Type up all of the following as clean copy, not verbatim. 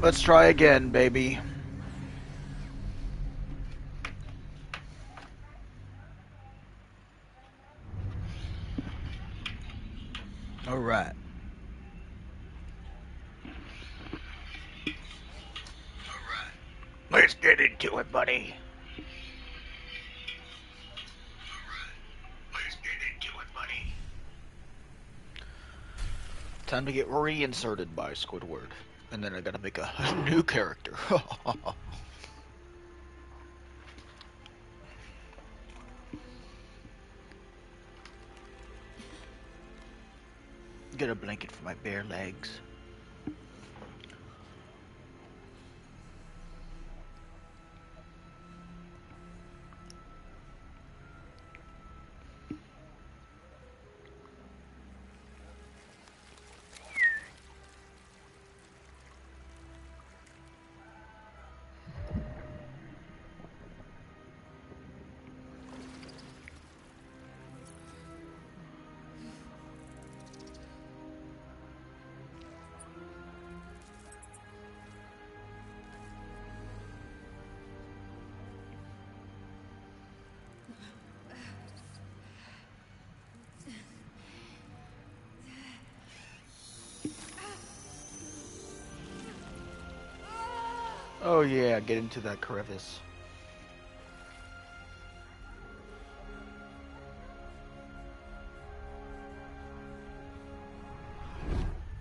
Let's try again, baby. All right. Let's get into it, buddy. Let's get into it, buddy. Time to get reinserted by Squidward. And then I gotta make a new character. Get a blanket for my bare legs. Oh yeah, get into that crevice.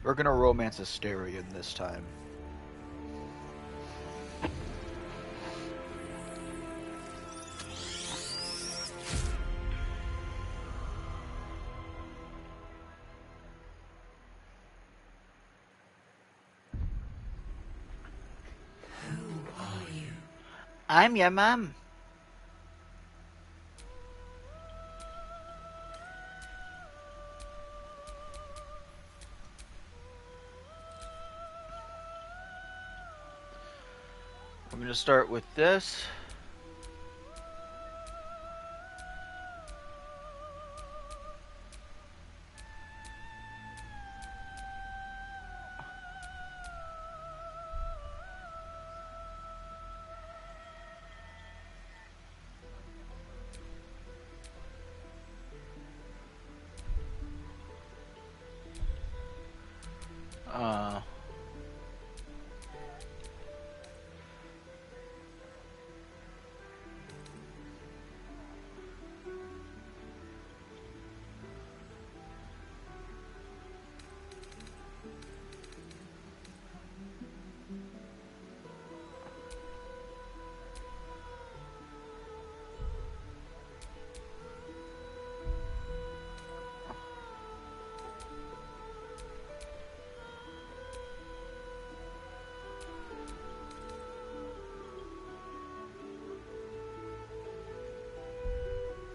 We're gonna romance Asterion this time. I'm your mom. I'm gonna start with this. Uh,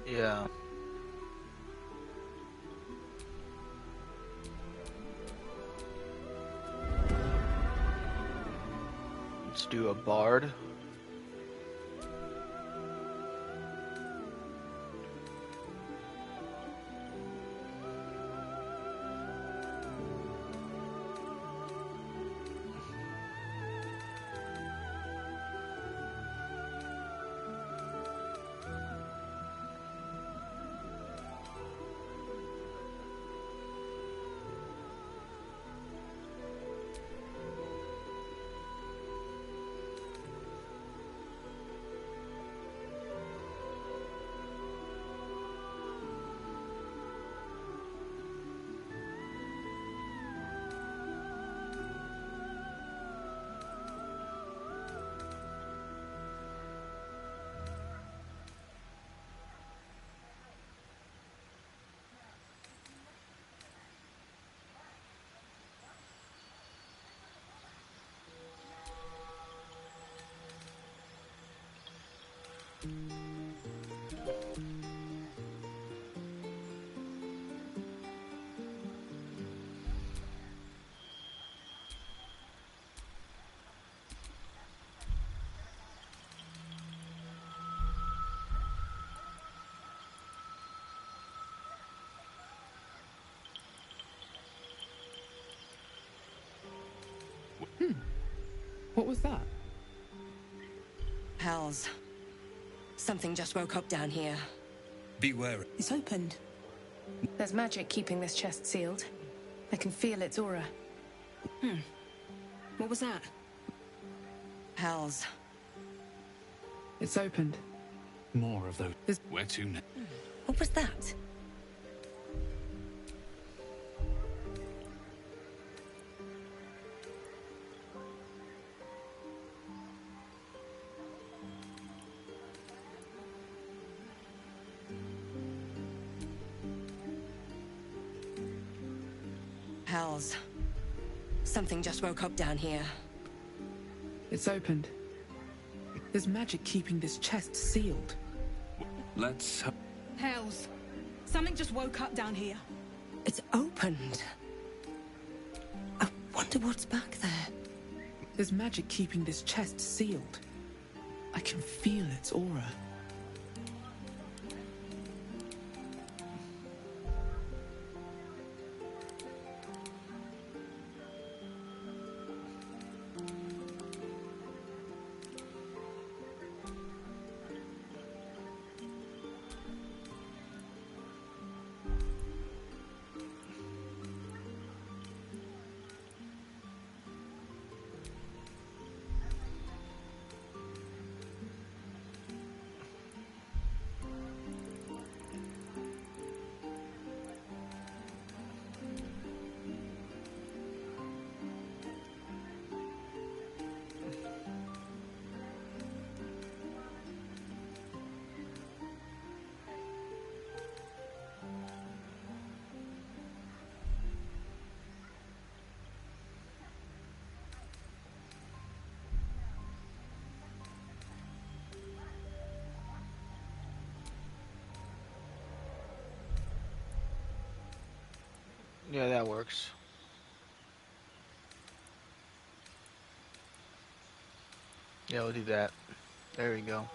yeah. Let's do a bard. What was that? Hells. Something just woke up down here. Beware. It's opened. There's magic keeping this chest sealed. I can feel its aura. What was that? Hells. It's opened. More of those. Where to now? What was that? Hells. Something just woke up down here. It's opened. There's magic keeping this chest sealed. Let's... Hells. Something just woke up down here. It's opened. I wonder what's back there. There's magic keeping this chest sealed. I can feel its aura. Yeah, that works. Yeah, we'll do that. There we go.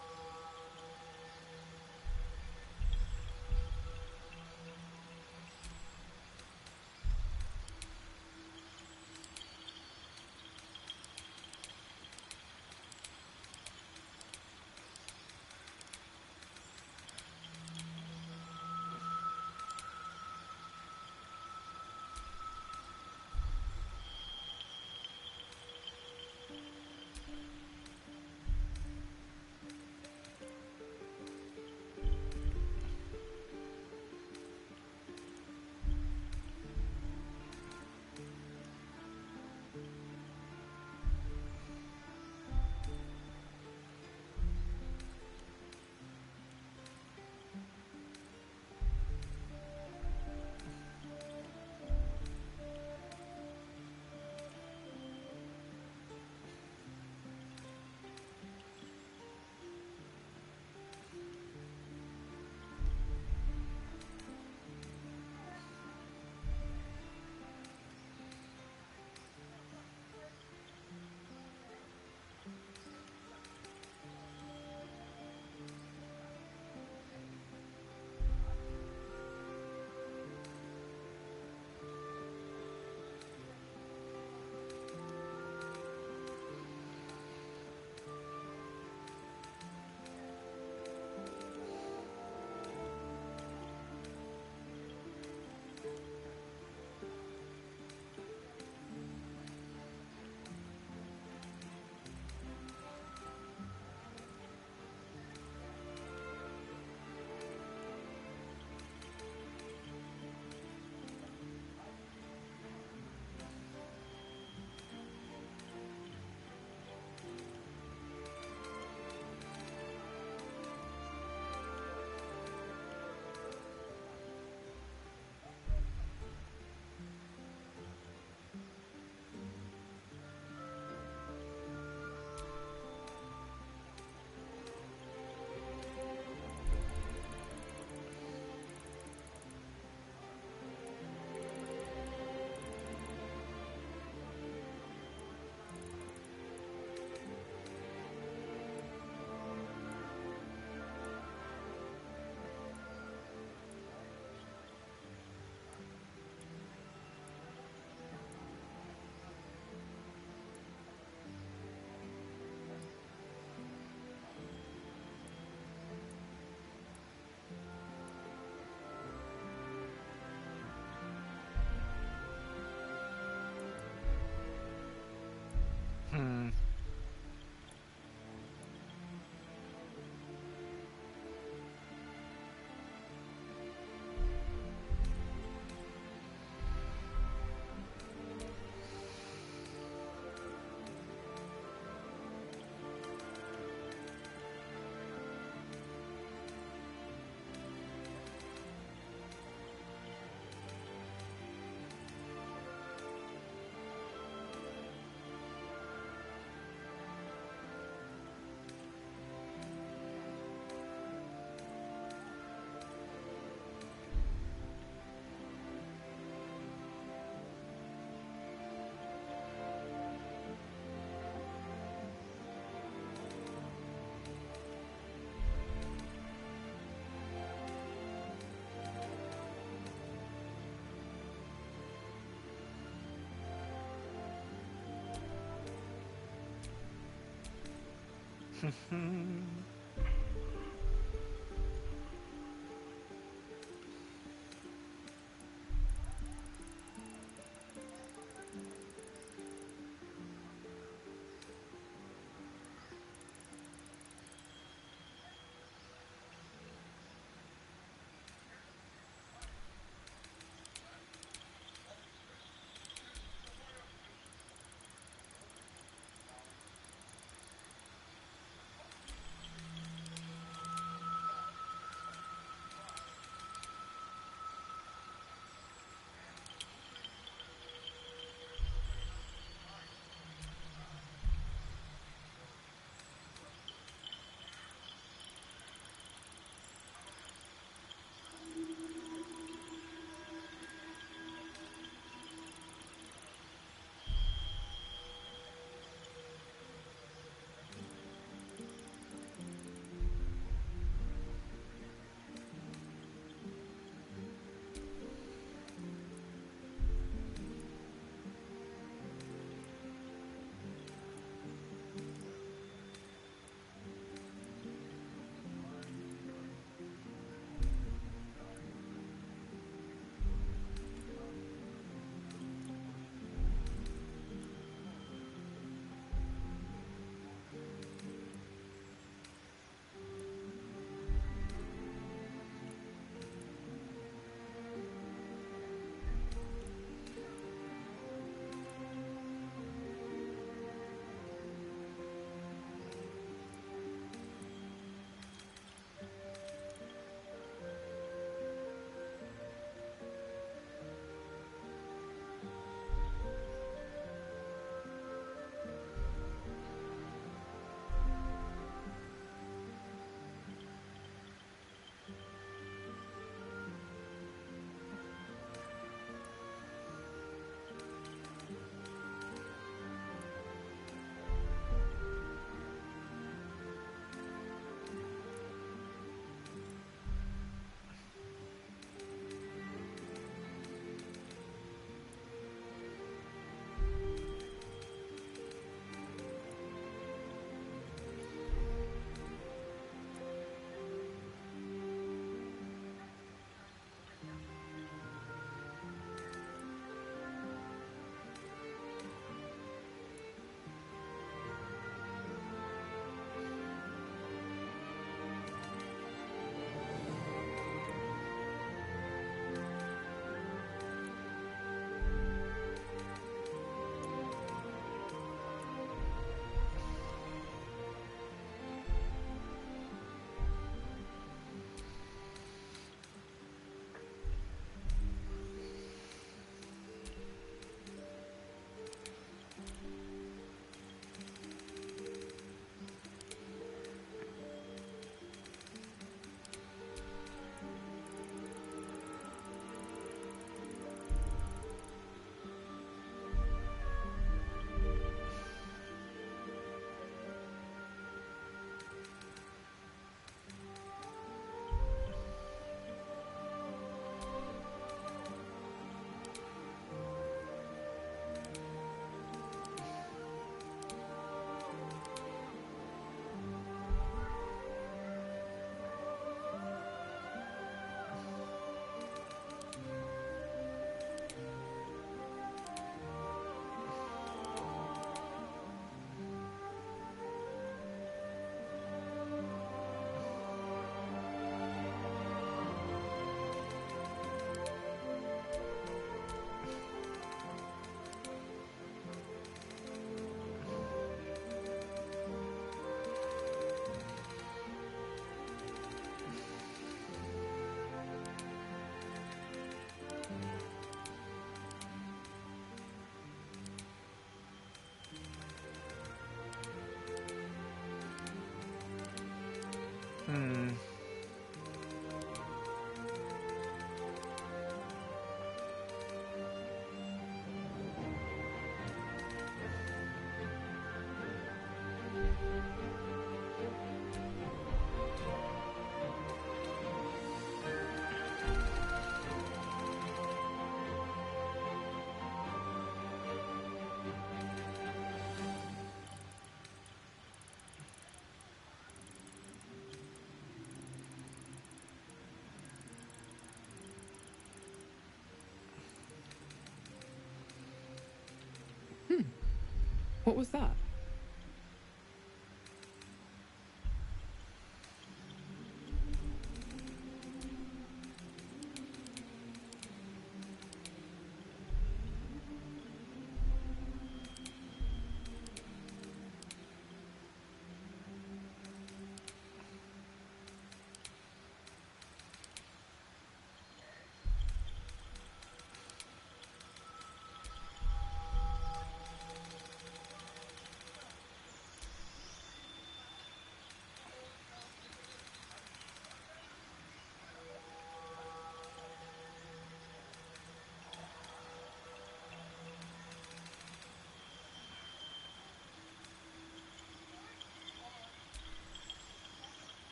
What was that?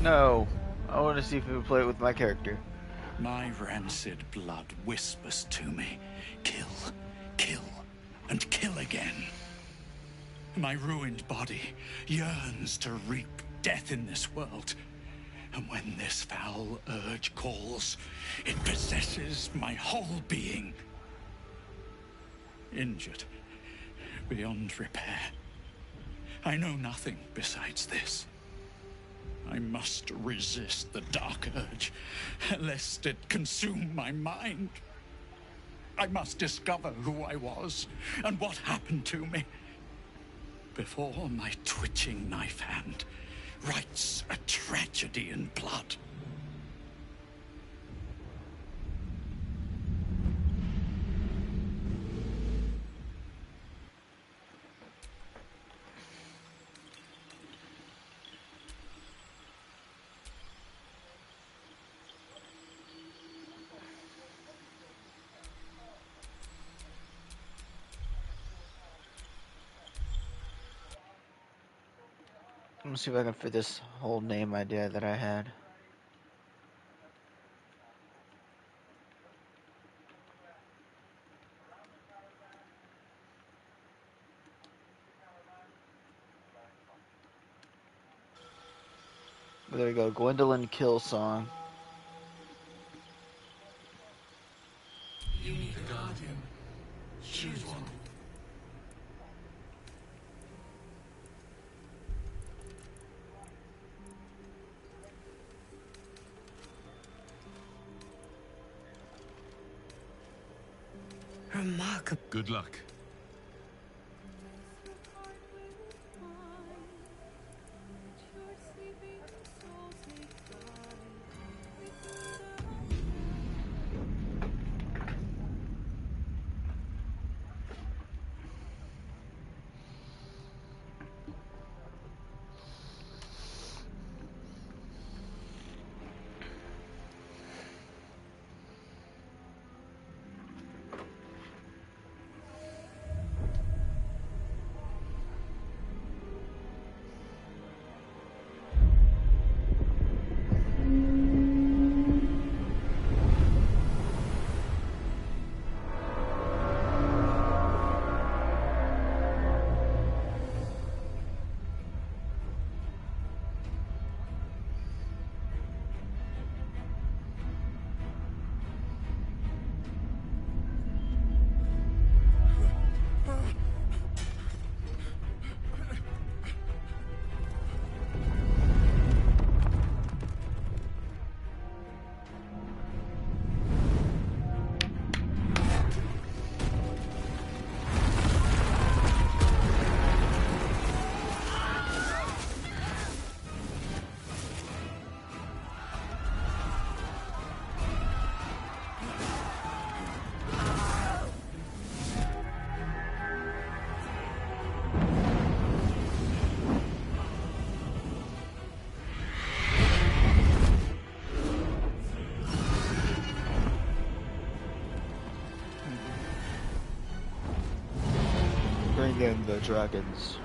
No. I want to see if we can play it with my character. My rancid blood whispers to me, kill, kill, and kill again. My ruined body yearns to reap death in this world. And when this foul urge calls, it possesses my whole being. Injured beyond repair. I know nothing besides this. I must resist the dark urge, lest it consume my mind. I must discover who I was and what happened to me before my twitching knife hand writes a tragedy in blood. Let me see if I can fit this whole name idea that I had. There we go, Gwendolyn Kill Song. Choose one. Remarkable. Good luck. Bring in the dragons.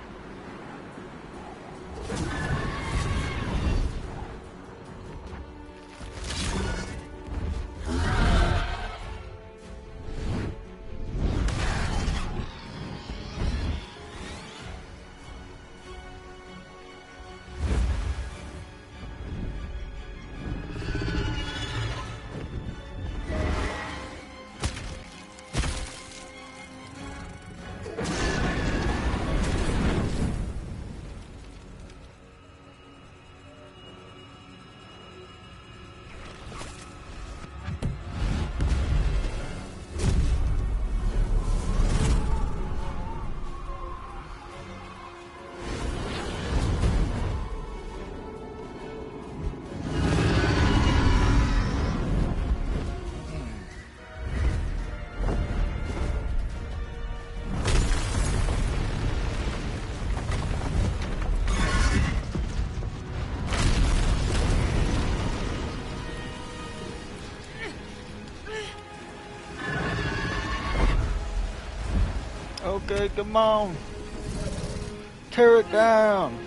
Okay, come on. Tear it down.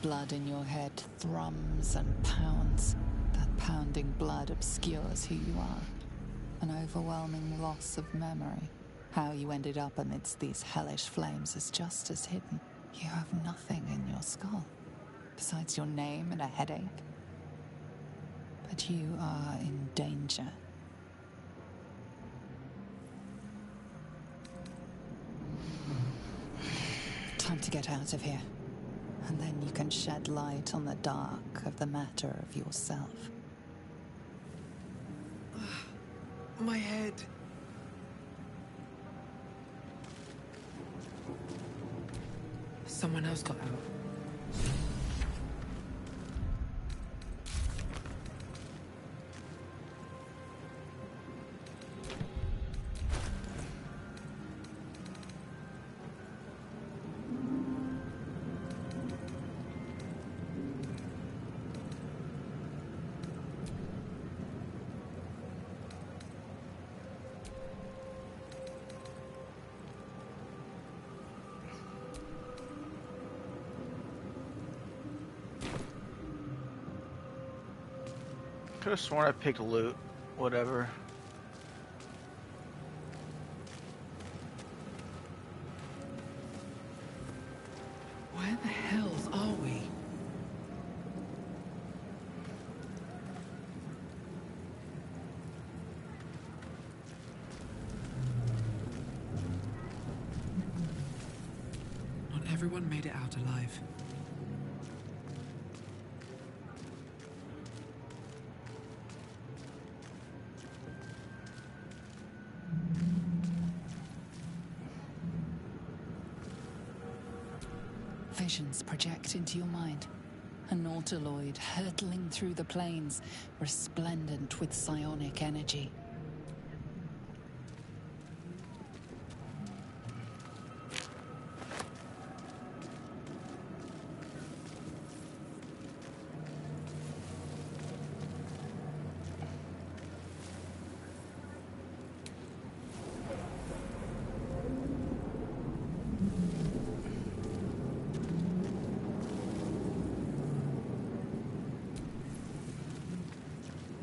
blood in your head thrums and pounds. That pounding blood obscures who you are. An overwhelming loss of memory. How you ended up amidst these hellish flames is just as hidden. You have nothing in your skull, besides your name and a headache. But you are in danger. Time to get out of here. And then you can shed light on the dark of the matter of yourself. My head. Someone else got out. Could have sworn I picked loot. Whatever. Where the hells are we? Not everyone made it out alive. Visions project into your mind. A nautiloid hurtling through the plains, resplendent with psionic energy.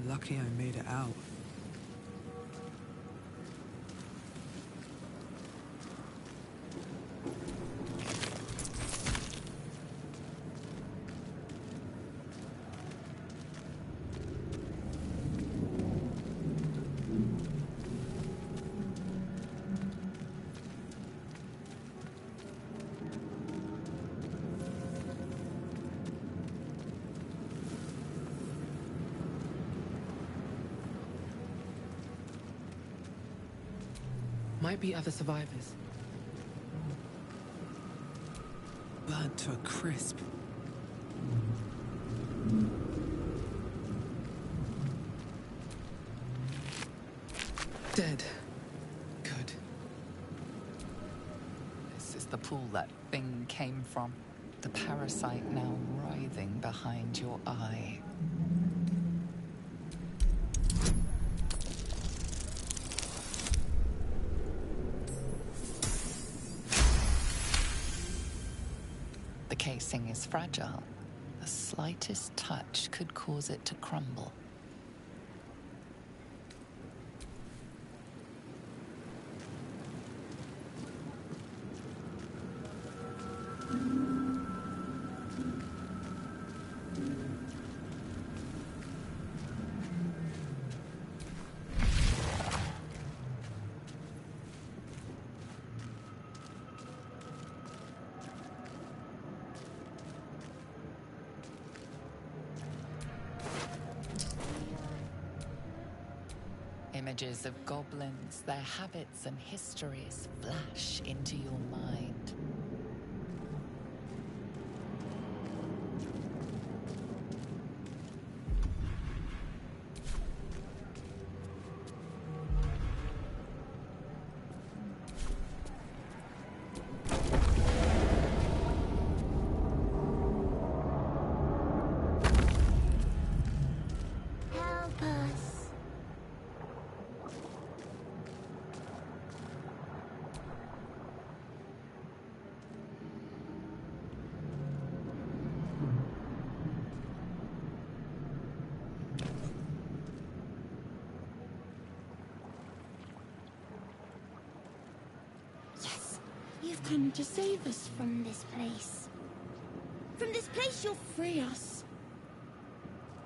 Lucky I made it out. Might be other survivors. Burnt to a crisp. Dead. Good. This is the pool that thing came from. The parasite now writhing behind your eye. The casing is fragile. The slightest touch could cause it to crumble. Images of goblins, their habits and histories flash into your mind. You've come to save us from this place. From this place you'll free us.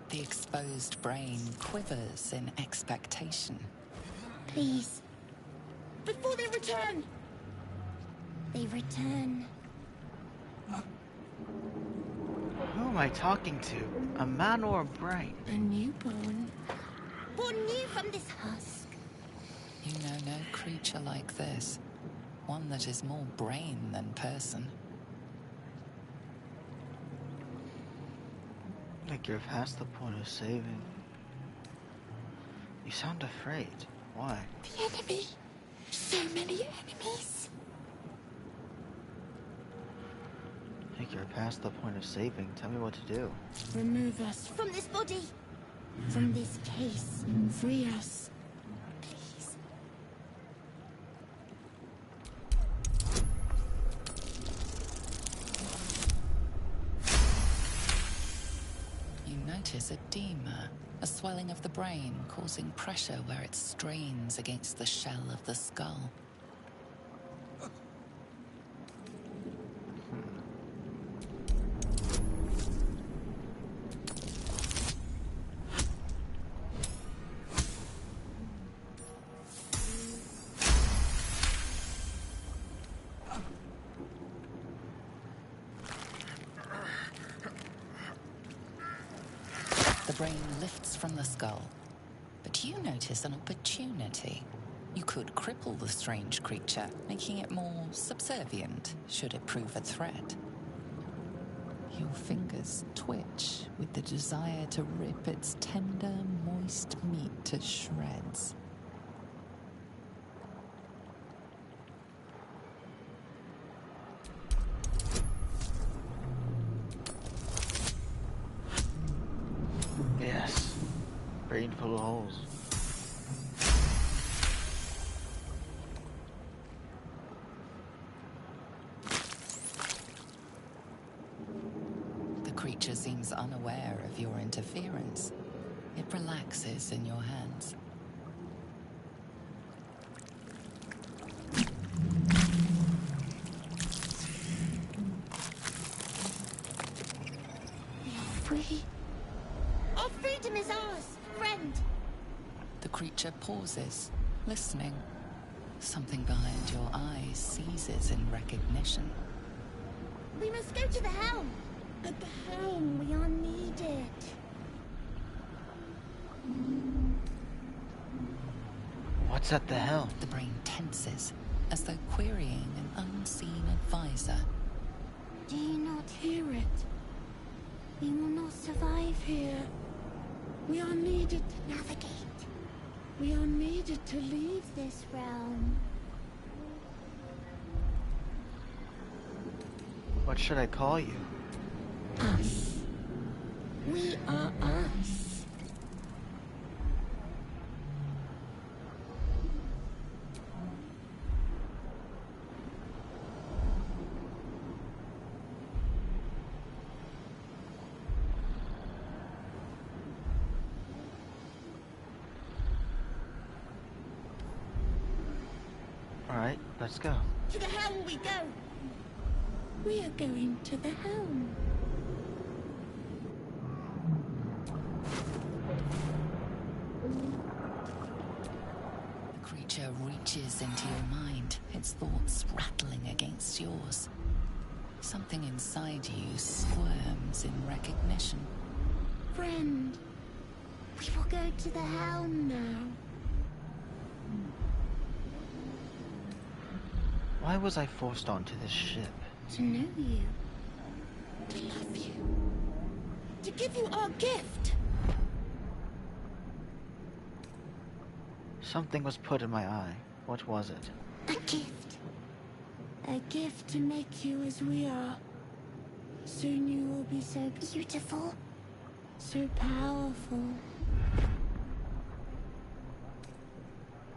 The exposed brain quivers in expectation. Please. Before they return. They return. Who am I talking to? A man or a brain? A newborn. Born new from this husk. You know no creature like this. One that is more brain than person. Like you're past the point of saving. You sound afraid. Why? The enemy. So many enemies. Like you're past the point of saving. Tell me what to do. Remove us from this body. From this case. Free us. Please. You notice edema, a swelling of the brain causing pressure where it strains against the shell of the skull. The brain lifts from the skull, but you notice an opportunity. You could cripple the strange creature, making it more subservient, should it prove a threat. Your fingers twitch with the desire to rip its tender, moist meat to shreds. Yes. Brain full of holes. The creature seems unaware of your interference. It relaxes in your hands. We are free. Our freedom is ours, friend. The creature pauses, listening. Something behind your eyes seizes in recognition. We must go to the helm. At the helm, we are needed. What's at the helm? The brain tenses, as though querying an unseen advisor. Do you not hear it? We will not survive here. We are needed to navigate. We are needed to leave this realm. What should I call you? Us. We are us. Alright, let's go. To the helm we go. We are going to the helm. The creature reaches into your mind, its thoughts rattling against yours. Something inside you squirms in recognition. Friend, we will go to the helm now. Why was I forced onto this ship? To know you. To love you. To give you our gift. Something was put in my eye. What was it? A gift. A gift to make you as we are. Soon you will be so beautiful. So powerful.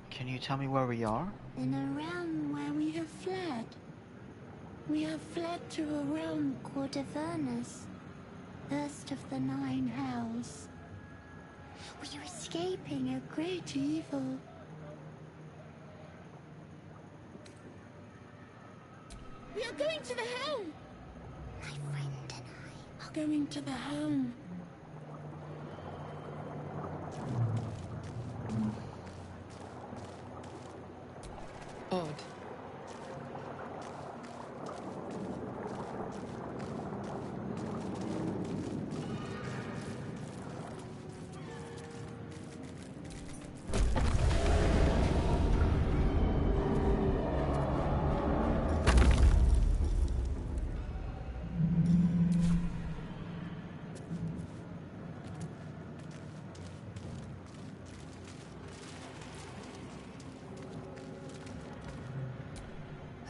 Can you tell me where we are? In a realm where we have fled. We have fled to a realm called Avernus. First of the 9 hells. We are escaping a great evil. going to the helm. Odd.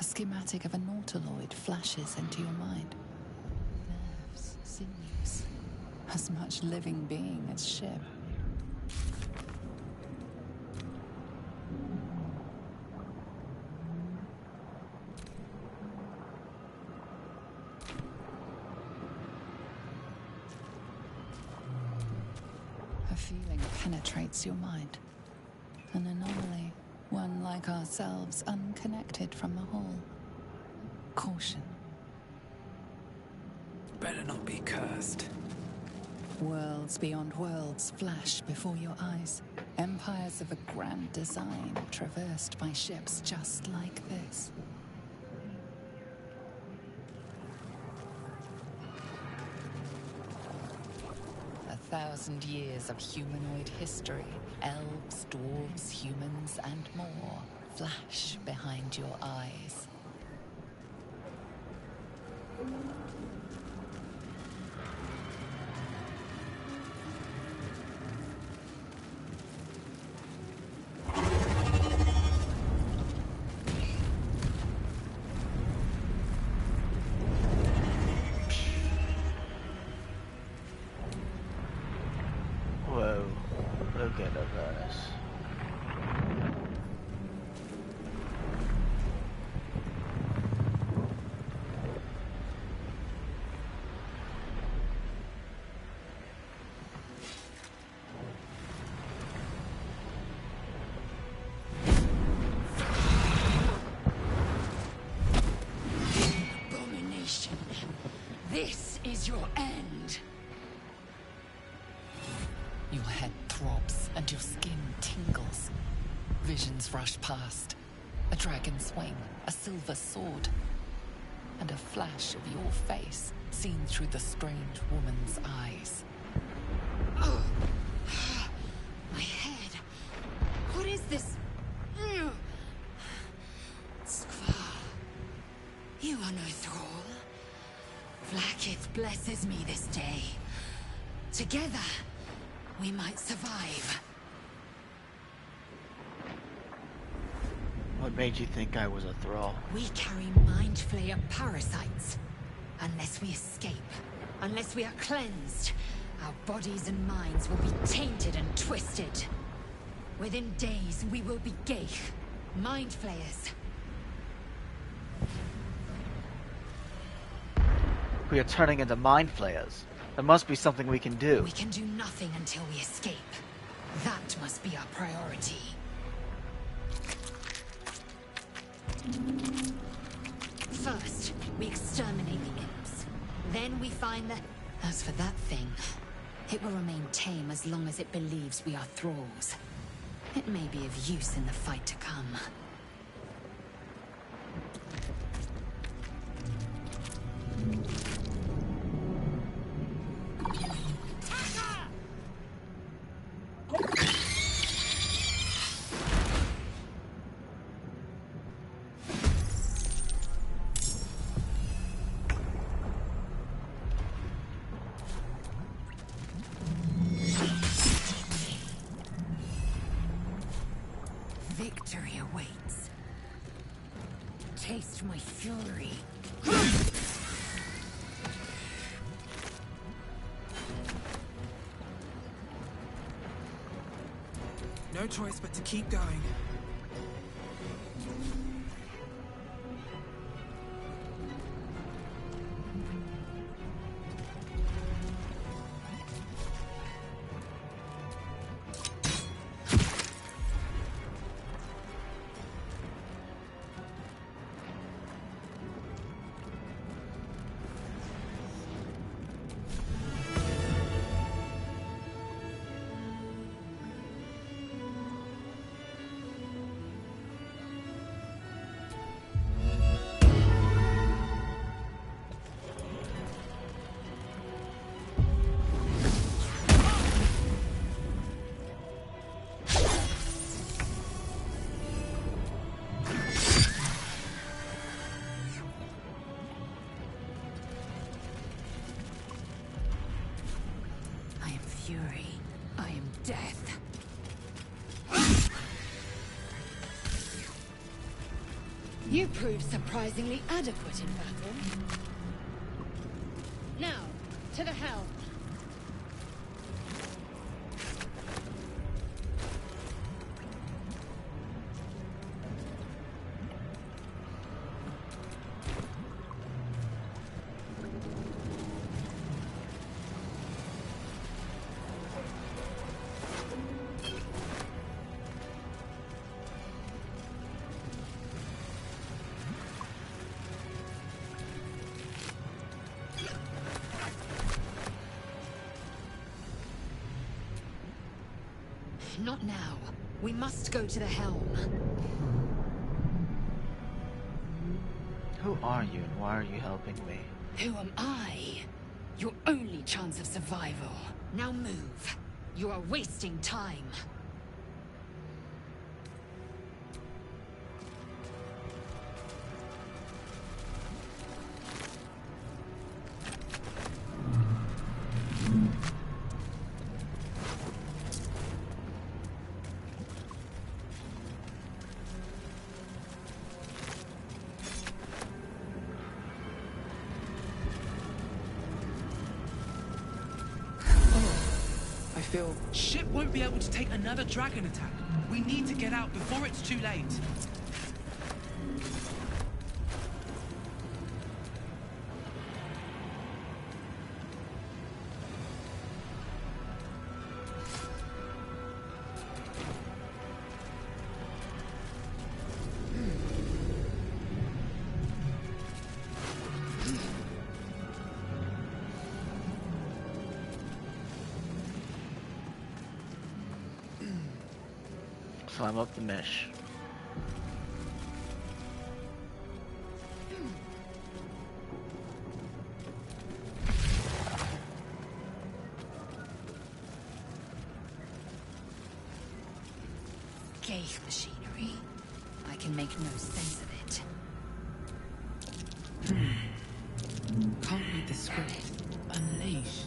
A schematic of a nautiloid flashes into your mind. Nerves, sinews, as much living being as ship. A feeling penetrates your mind. An anomaly. One like ourselves, unconnected from the whole. Caution. Better not be cursed. Worlds beyond worlds flash before your eyes. Empires of a grand design traversed by ships just like this. A 1,000 years of humanoid history. Elves, dwarves, humans, and more flash behind your eyes. Whoa, look at us. Abomination. This is your end. Your head throbs and your skin tingles. Visions rush past. A dragon's wing, a silver sword, and a flash of your face seen through the strange woman's eyes. Oh. My head. What is this? Skvar. You are no thrall. Vlaakith blesses me this day. Together, we might survive. What made you think I was a thrall? We carry Mind Flayer parasites. Unless we escape, unless we are cleansed, our bodies and minds will be tainted and twisted. Within days, we will be Geich, Mind Flayers. We are turning into mind flayers. There must be something we can do. We can do nothing until we escape. That must be our priority. First, we exterminate the imps. Then we find the... As for that thing, it will remain tame as long as it believes we are thralls. It may be of use in the fight to come. Victory awaits. Taste my fury. No choice but to keep going. You proved surprisingly adequate in battle. Now, to the helm. Not now. We must go to the helm. Who are you and why are you helping me? Who am I? Your only chance of survival. Now move. You are wasting time. Ship won't be able to take another dragon attack. We need to get out before it's too late. Climb up the mesh. Ghaik machinery. I can make no sense of it. Can't read the script. Unleash.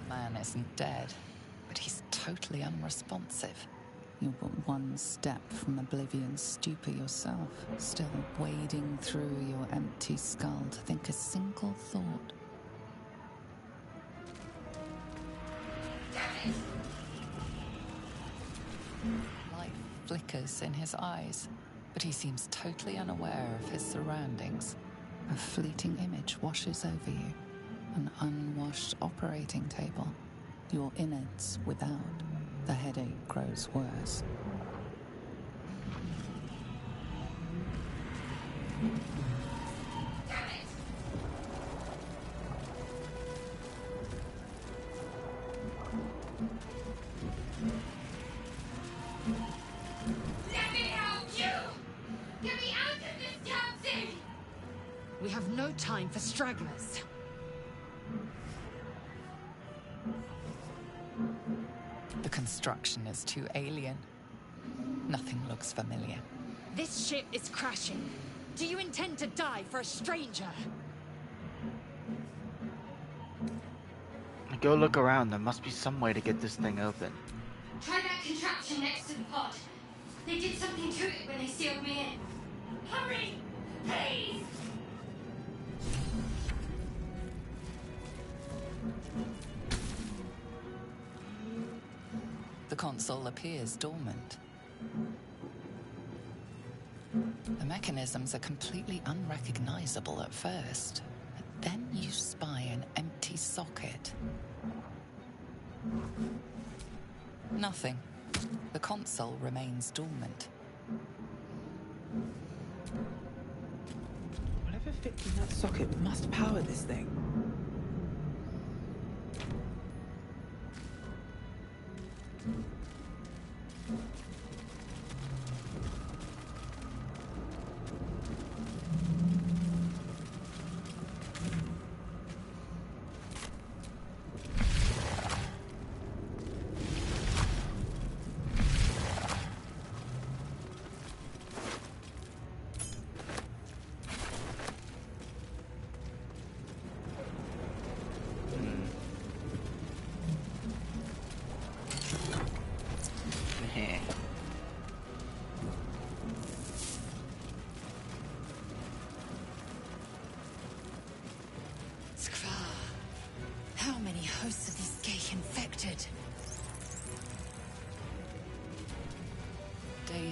Man isn't dead, but he's totally unresponsive. You're but one step from Oblivion's stupor yourself, still wading through your empty skull to think a single thought. Light flickers in his eyes, but he seems totally unaware of his surroundings. A fleeting image washes over you. An unwashed operating table. Your innards without. The headache grows worse. Let me help you! Get me out of this damn thing! We have no time for stragglers. The construction is too alien. Nothing looks familiar. This ship is crashing. Do you intend to die for a stranger? Go look around. There must be some way to get this thing open. Try that contraption next to the pod. They did something to it when they sealed me in. Hurry! Please! The console appears dormant. The mechanisms are completely unrecognizable at first, but then you spy an empty socket. Nothing. The console remains dormant. Whatever fits in that socket must power this thing.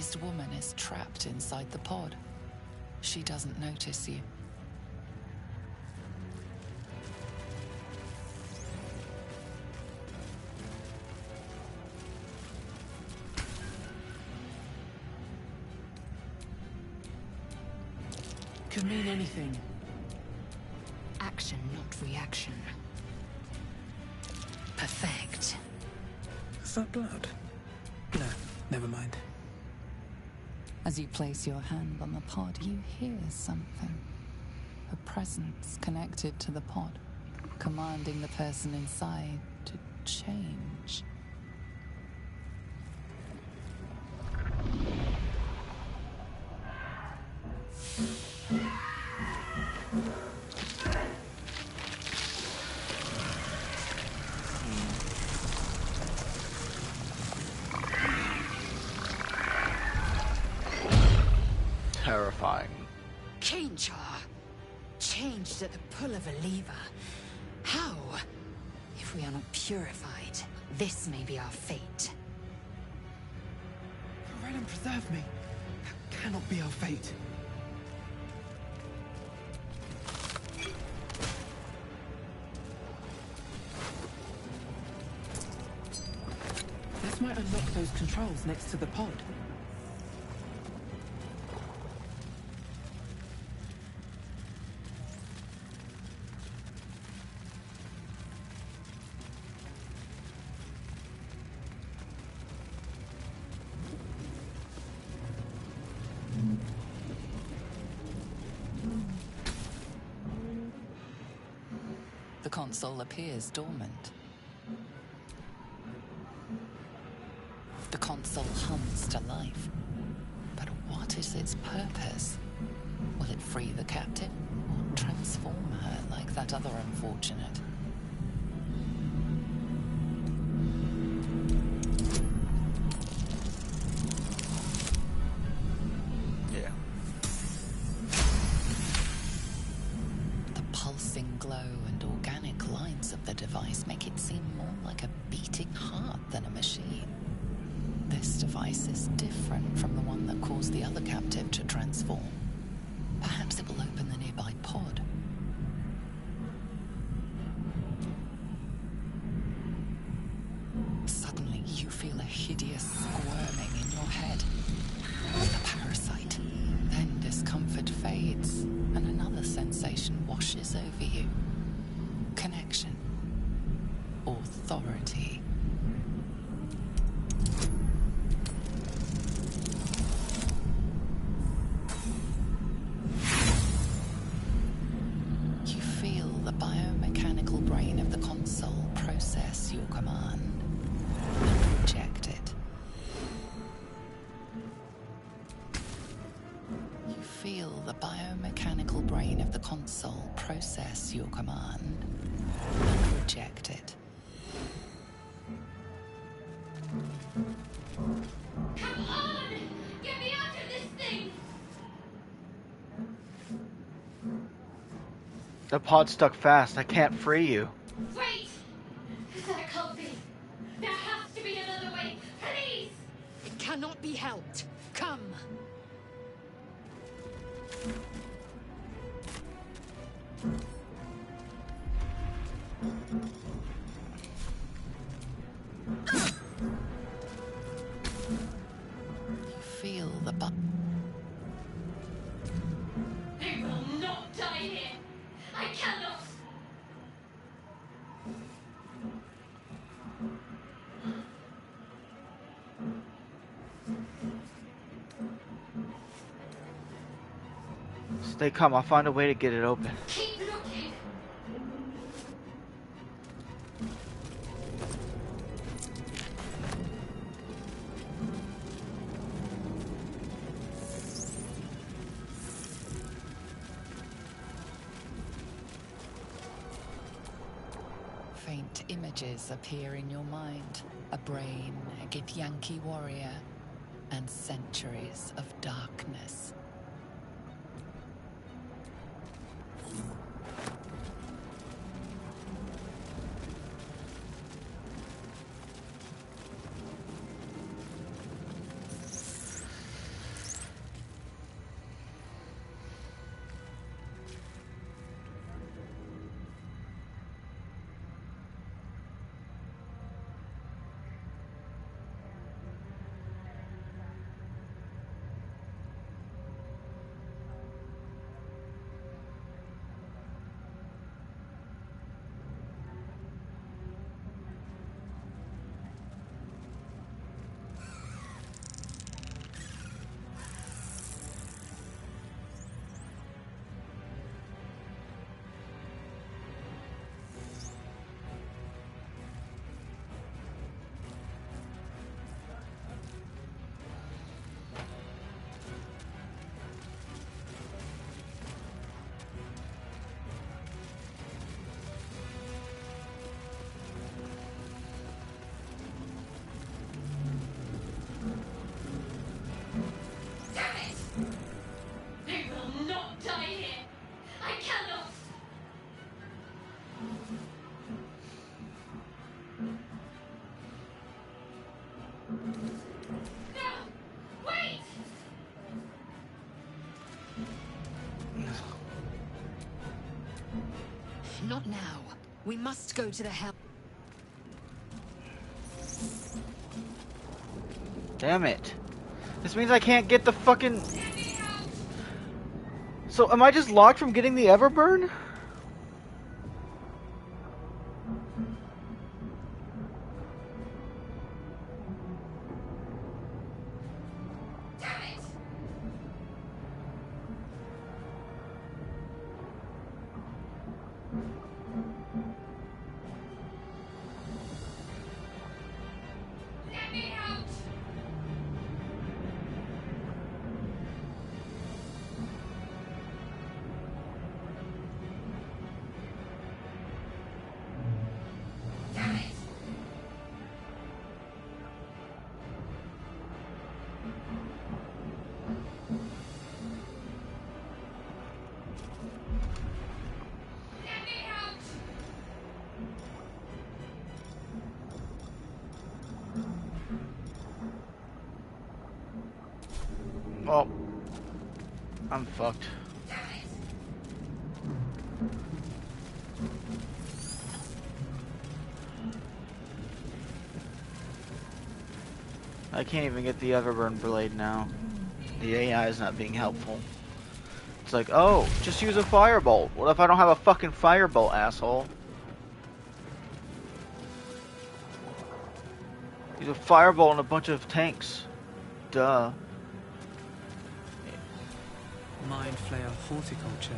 disguised woman is trapped inside the pod. She doesn't notice you. Could mean anything. Action, not reaction. Perfect. Is that blood? No, never mind. As you place your hand on the pod, you hear something. A presence connected to the pod, commanding the person inside to change. Terrifying. Change her. Changed at the pull of a lever. How? If we are not purified, this may be our fate. Gwendolyn, preserve me. That cannot be our fate. This might unlock those controls next to the pod. The console appears dormant. The console hums to life. But what is its purpose? Will it free the captive or transform her like that other unfortunate? Yeah. The pulsing glow and organic lines of the device make it seem more like a beating heart than a machine. This device is different from the one that caused the other captive to transform. Perhaps it will open the nearby pod. Suddenly, you feel a hideous squirming in your head. It's the parasite. Then discomfort fades, and another sensation washes over you. Connection. Authority. You feel the biomechanical brain of the console process your command and reject it. You feel the biomechanical brain of the console process your command and reject it. Come on! Get me out of this thing! The pod's stuck fast. I can't free you. Wait! That can't be. There has to be another way. Please! It cannot be helped. Come. You feel the I will not die here. I cannot. Stay calm. I'll find a way to get it open. Keep looking. faint images appear in your mind. A brain, a Githyanki warrior, and centuries of darkness. We must go to the hell. Damn it. This means I can't get the fucking... So, am I just locked from getting the Everburn? Well, I'm fucked. I can't even get the Everburn blade now. The AI is not being helpful. It's like, oh, just use a firebolt. What if I don't have a fucking firebolt, asshole? Use a firebolt and a bunch of tanks. Duh. Mind flayer horticulture.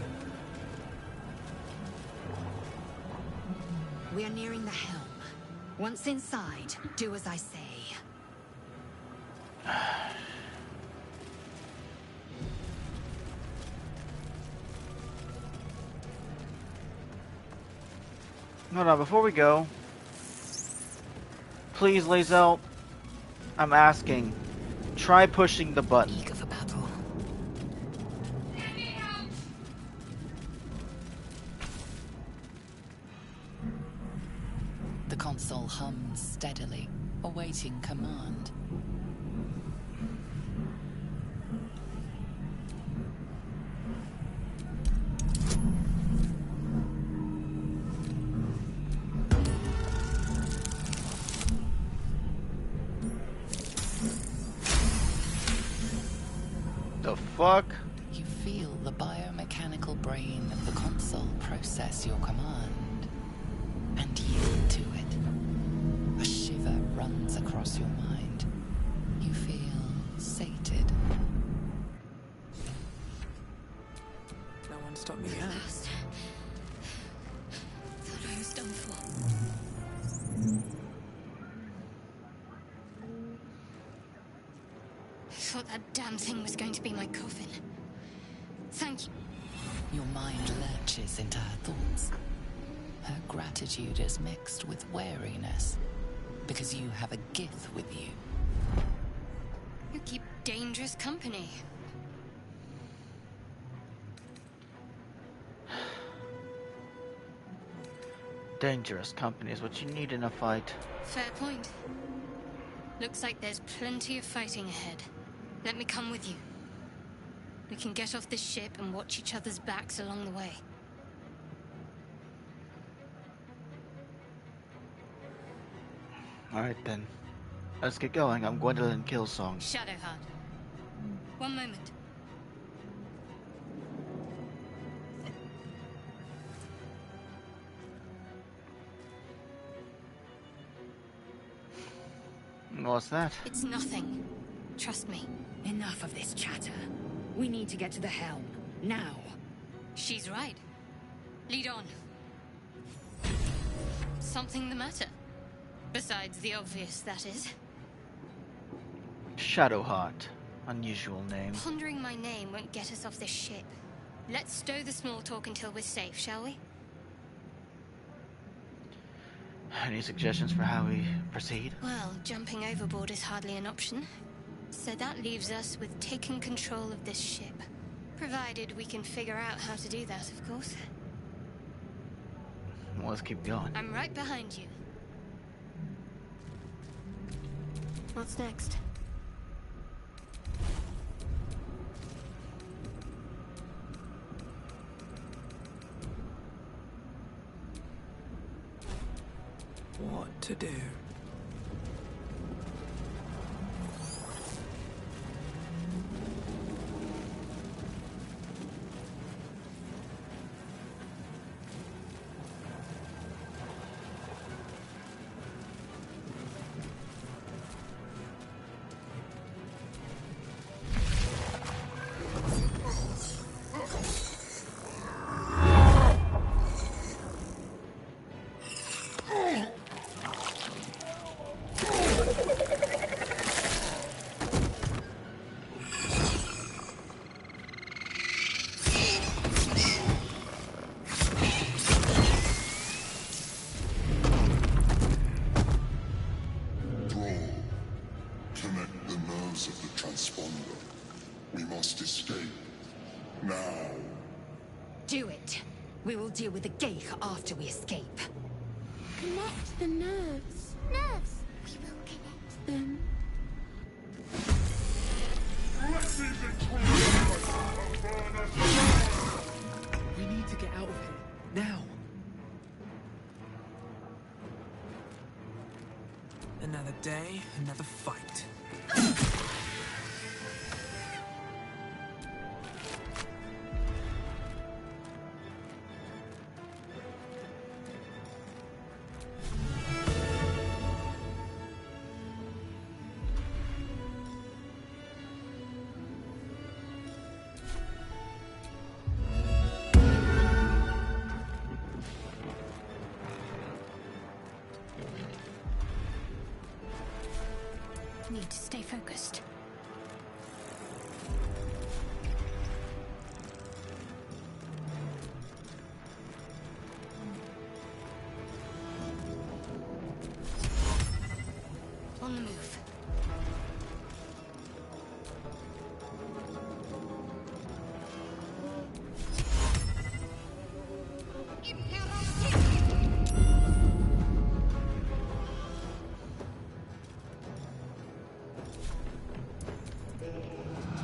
We are nearing the helm. Once inside, do as I say. Hold on, before we go, please, Lae'zel, I'm asking, try pushing the button. Eager for battle. The console hums steadily, awaiting command. The fuck? You feel the biomechanical brain of the console process your command and yield to it. A shiver runs across your mind. You feel sated. No one stopped me now. Thought I was done for. I thought that damn thing was going to be my coffin. Thank you. Your mind lurches into her thoughts. Her gratitude is mixed with wariness, because you have a Gith with you. You keep dangerous company. Dangerous company is what you need in a fight. Fair point. Looks like there's plenty of fighting ahead. Let me come with you. We can get off this ship and watch each other's backs along the way. Alright then. Let's get going. I'm Gwendolyn Killsong. Shadowheart. One moment. What's that? It's nothing. Trust me. Enough of this chatter. We need to get to the helm. Now. She's right. Lead on. Something the matter? Besides the obvious, that is. Shadowheart. Unusual name. Pondering my name won't get us off this ship. Let's stow the small talk until we're safe, shall we? Any suggestions for how we proceed? Well, jumping overboard is hardly an option. So that leaves us with taking control of this ship. Provided we can figure out how to do that, of course. Well, let's keep going. I'm right behind you. What's next? what to do. Connect the nerves of the transponder. We must escape. Now. Do it. We will deal with the Geich after we escape. Connect the nerves. Nerves! We will connect them. We need to get out of here. Now. Another day, another fight. Need to stay focused. On the move.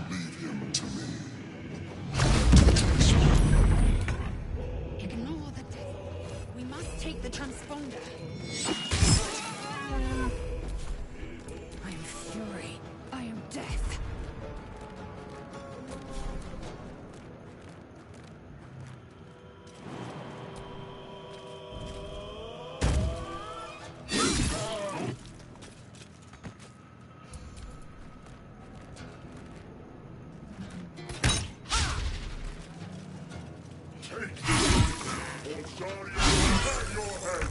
Leave him to me. Ignore the death. We must take the transponder. I am fury. I am death. Take this, or Zarya will tear your head.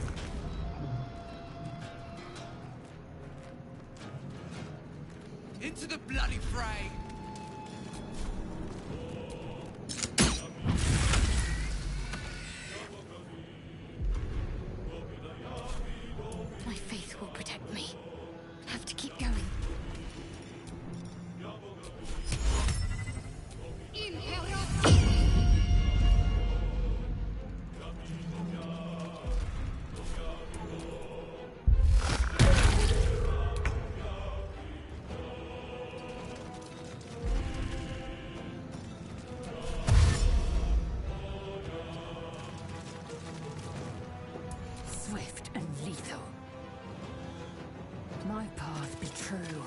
Into the bloody fray! My faith will protect me. Have to keep going. Swift and lethal. My path be true.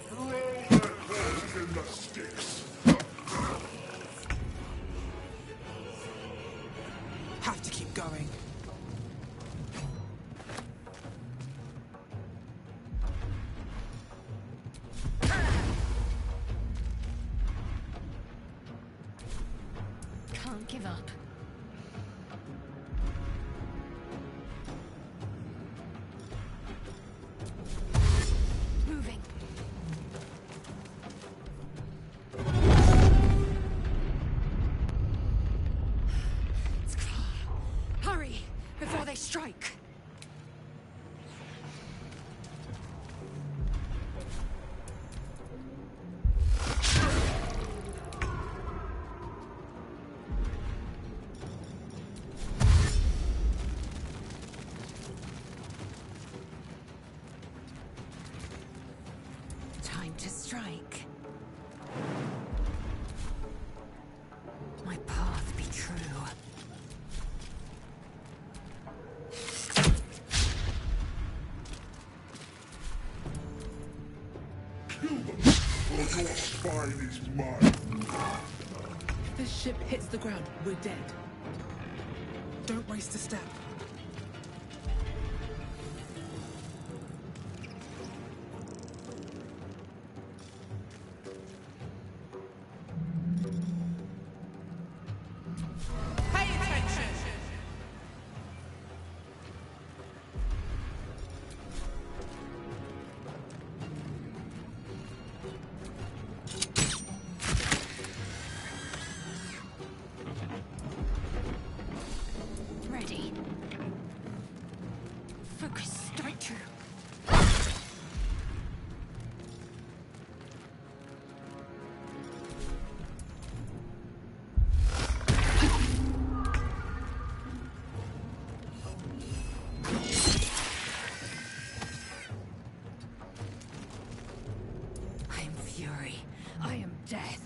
Throw their corpses in the sticks. Have to keep going. Can't give up. Moving. strike. My path be true. Kill them, or your spine is mine. If this ship hits the ground, we're dead. Don't waste a step. Pay attention! Ready. Focus, straight through. I am fury. I am death.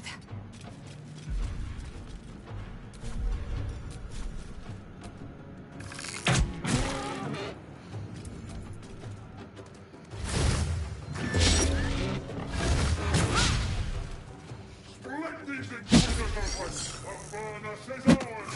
Let these intruders open! The furnace is ours!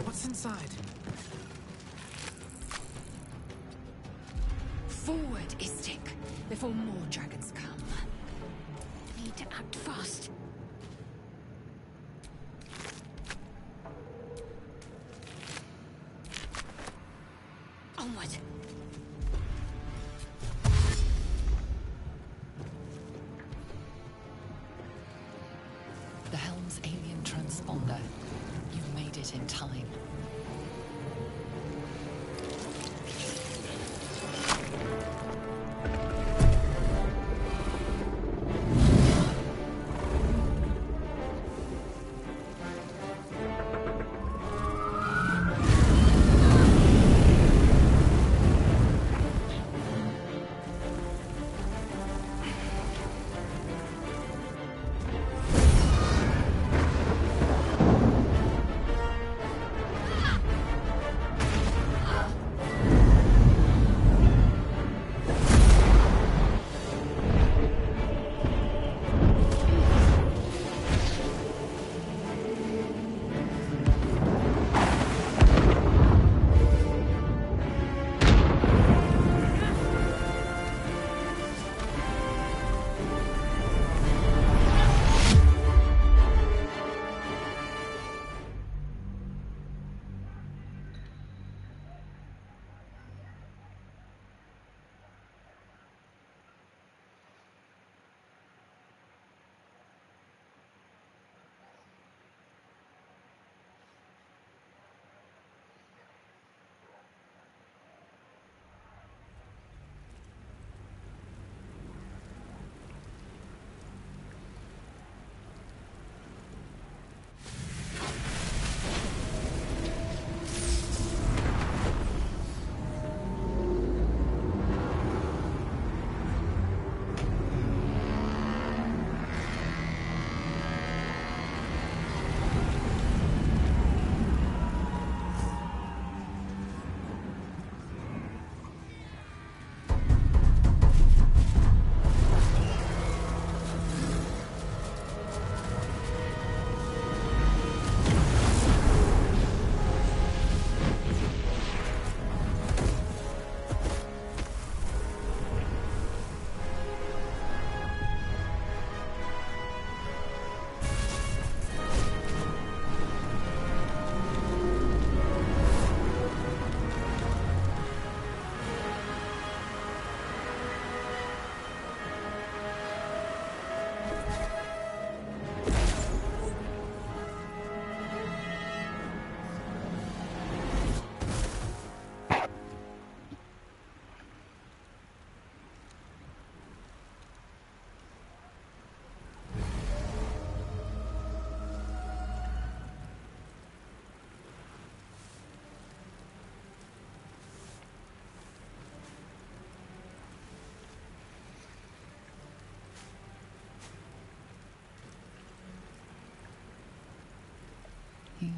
What's inside? Forward, Istik, before more dragons come. Need to act fast. Onward. The helm's alien transponder. You made it in time.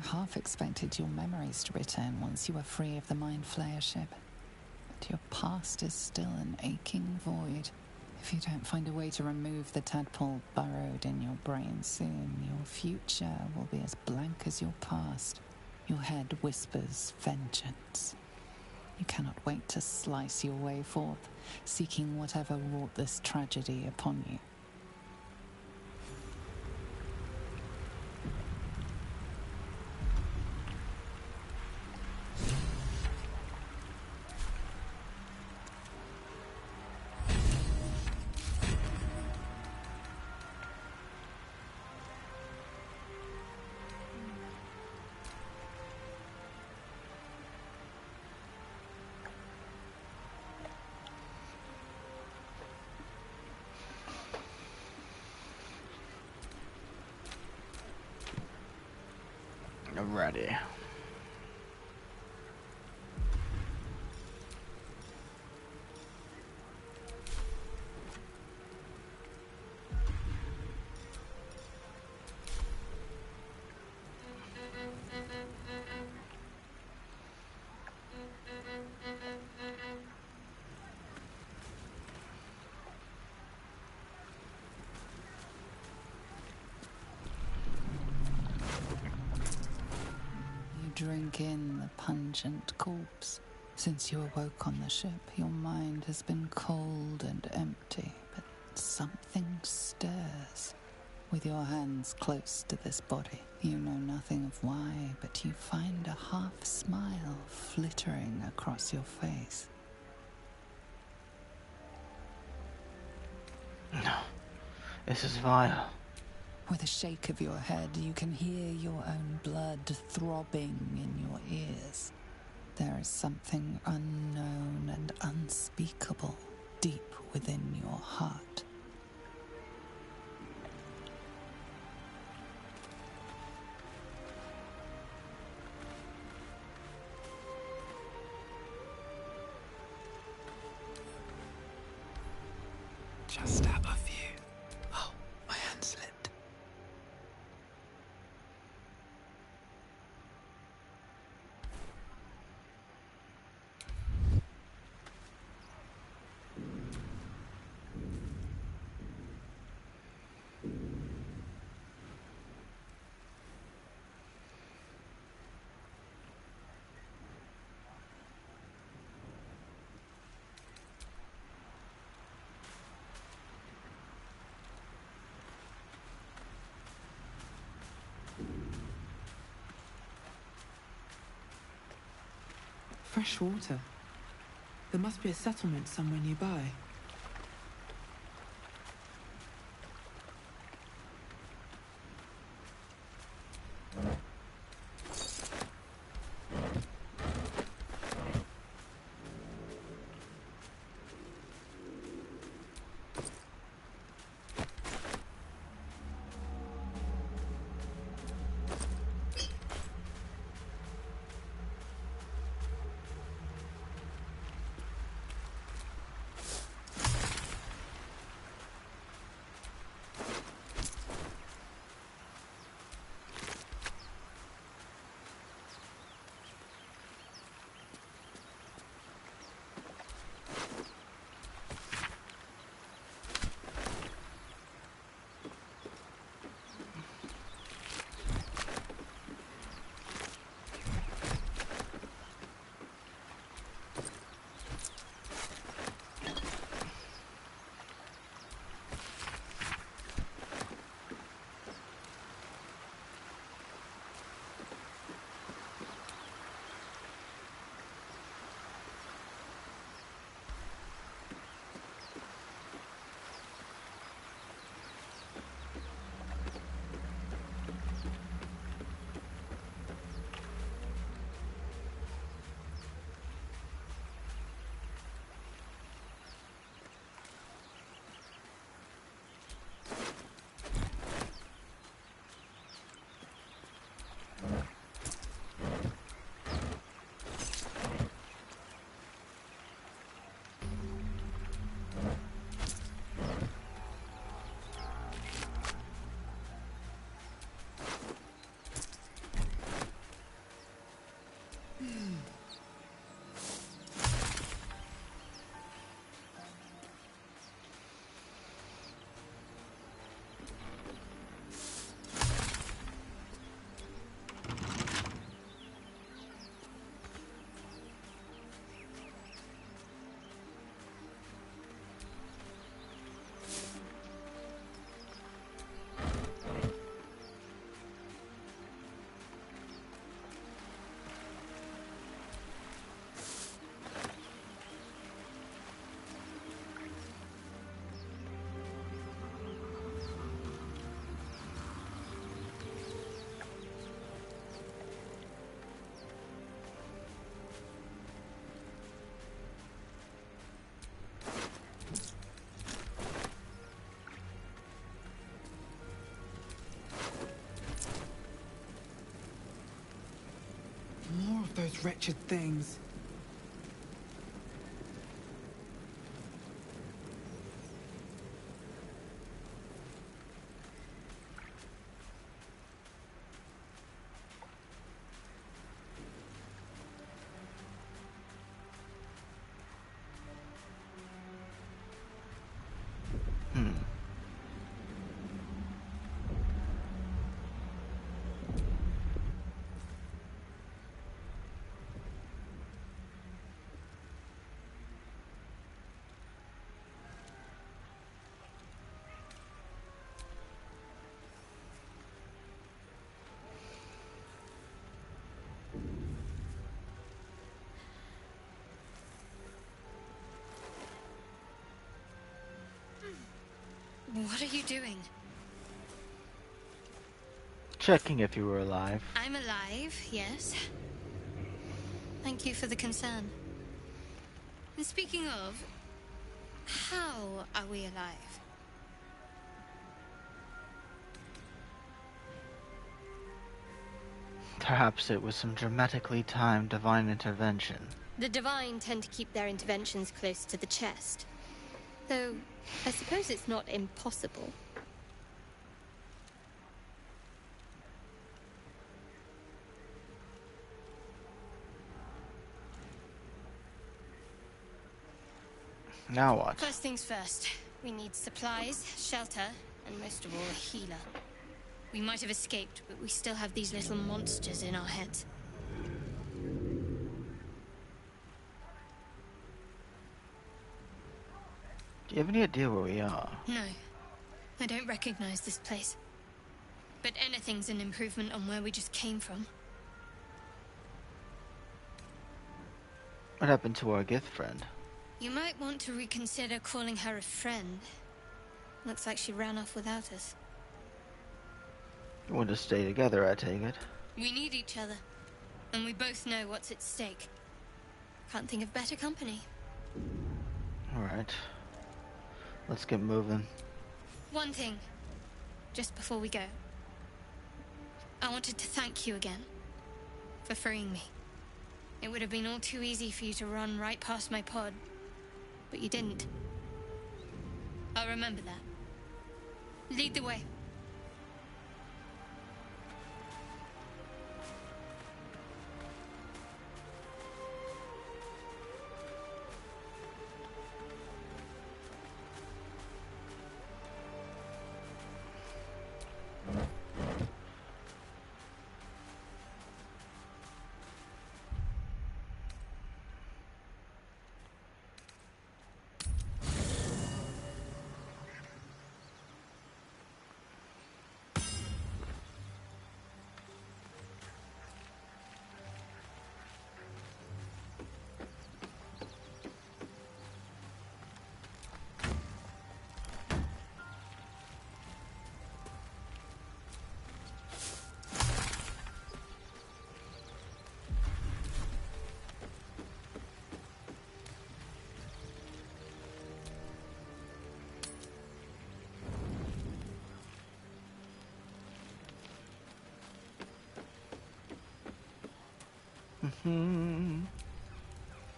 half expected your memories to return once you were free of the Mind Flayer ship. But your past is still an aching void. If you don't find a way to remove the tadpole burrowed in your brain soon, your future will be as blank as your past. Your head whispers vengeance. You cannot wait to slice your way forth, seeking whatever wrought this tragedy upon you. Alrighty. Drink in the pungent corpse. Since you awoke on the ship, your mind has been cold and empty, but something stirs. With your hands close to this body, you know nothing of why, but you find a half smile flittering across your face. No, this is vile. With a shake of your head, you can hear your own blood throbbing in your ears. There is something unknown and unspeakable deep within your heart. Just out of view. Oh, my hand slipped. Fresh water. There must be a settlement somewhere nearby. wretched things. What are you doing? Checking if you were alive. I'm alive, yes. Thank you for the concern. And speaking of, how are we alive? Perhaps it was some dramatically timed divine intervention. The Divine tend to keep their interventions close to the chest. Though, I suppose it's not impossible. Now what? First things first. We need supplies, shelter, and most of all, a healer. We might have escaped, but we still have these little monsters in our heads. Do you have any idea where we are? No, I don't recognize this place. But anything's an improvement on where we just came from. What happened to our gift friend? You might want to reconsider calling her a friend. Looks like she ran off without us. You want to stay together, I take it. We need each other, and we both know what's at stake. Can't think of better company. Alright. Let's get moving. One thing, just before we go. I wanted to thank you again for freeing me. It would have been all too easy for you to run right past my pod, but you didn't. I'll remember that. Lead the way.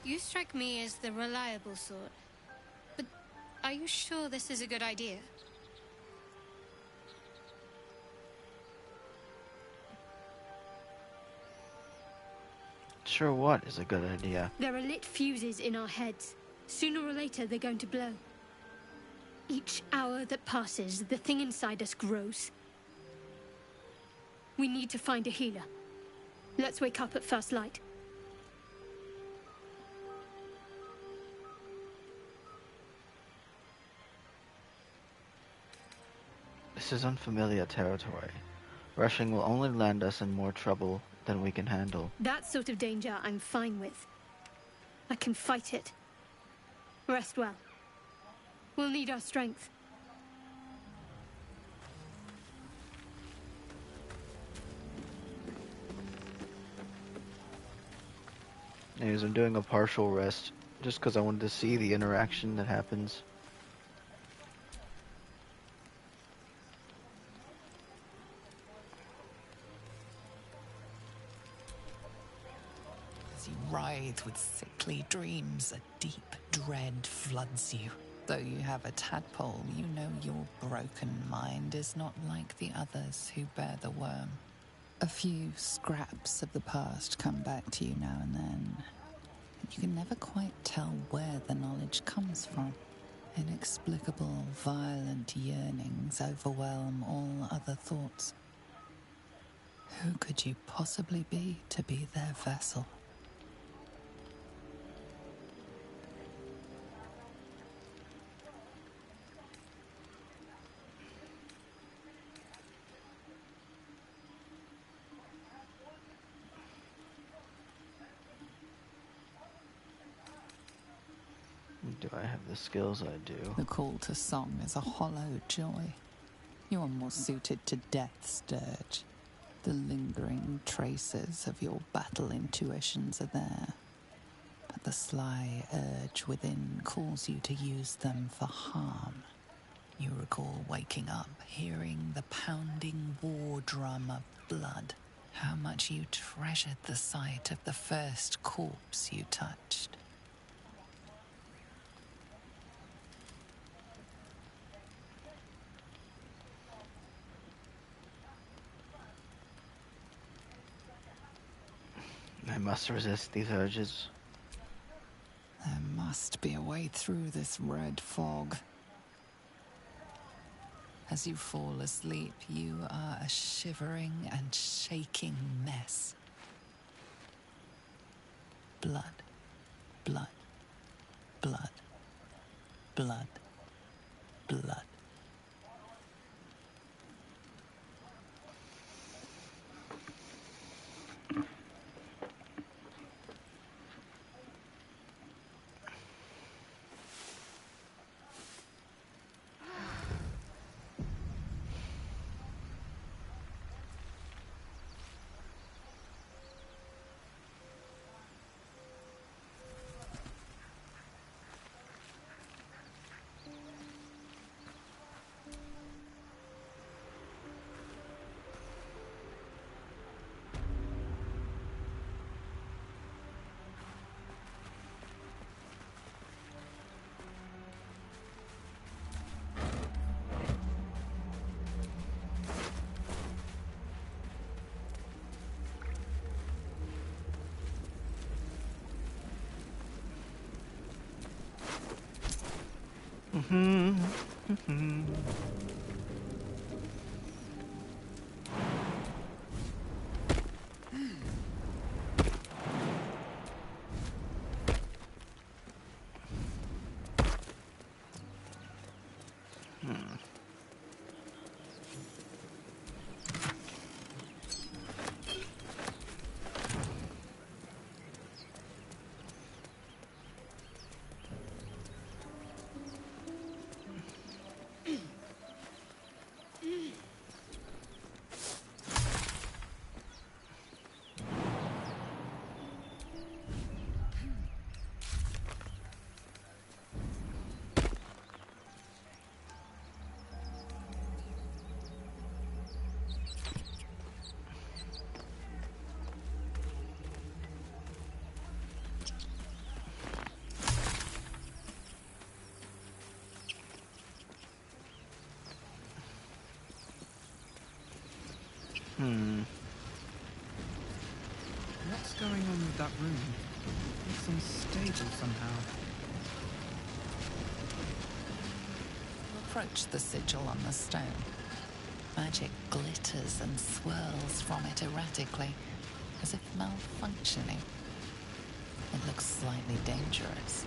You strike me as the reliable sort. But are you sure this is a good idea? Sure what is a good idea? There are lit fuses in our heads. Sooner or later, they're going to blow. Each hour that passes, the thing inside us grows. We need to find a healer. Let's wake up at first light. This is unfamiliar territory. Rushing will only land us in more trouble than we can handle. That sort of danger I'm fine with. I can fight it. Rest well. We'll need our strength. Anyways, I'm doing a partial rest just because I wanted to see the interaction that happens. writhe with sickly dreams, a deep dread floods you. Though you have a tadpole, you know your broken mind is not like the others who bear the worm. A few scraps of the past come back to you now and then. You can never quite tell where the knowledge comes from. Inexplicable, violent yearnings overwhelm all other thoughts. Who could you possibly be to be their vessel? Do I have the skills? I do. The call to song is a hollow joy. You are more suited to death's dirge. The lingering traces of your battle intuitions are there, but the sly urge within calls you to use them for harm. You recall waking up, hearing the pounding war drum of blood. How much you treasured the sight of the first corpse you touched. I must resist these urges. There must be a way through this red fog. As you fall asleep, you are a shivering and shaking mess. Blood, blood, blood, blood, blood. What's going on with that room? It's unstable somehow. Approach the sigil on the stone. Magic glitters and swirls from it erratically, as if malfunctioning. It looks slightly dangerous.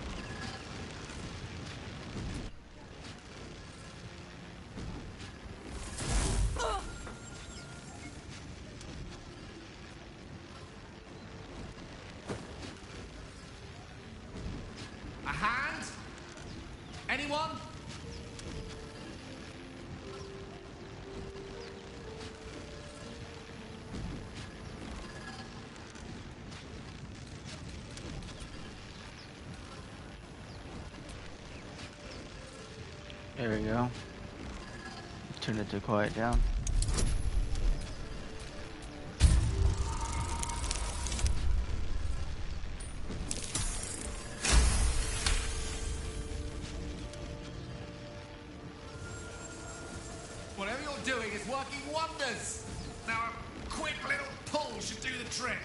A hand? Anyone? There we go. Turn it to quiet down. doing is working wonders. Now a quick little pull should do the trick.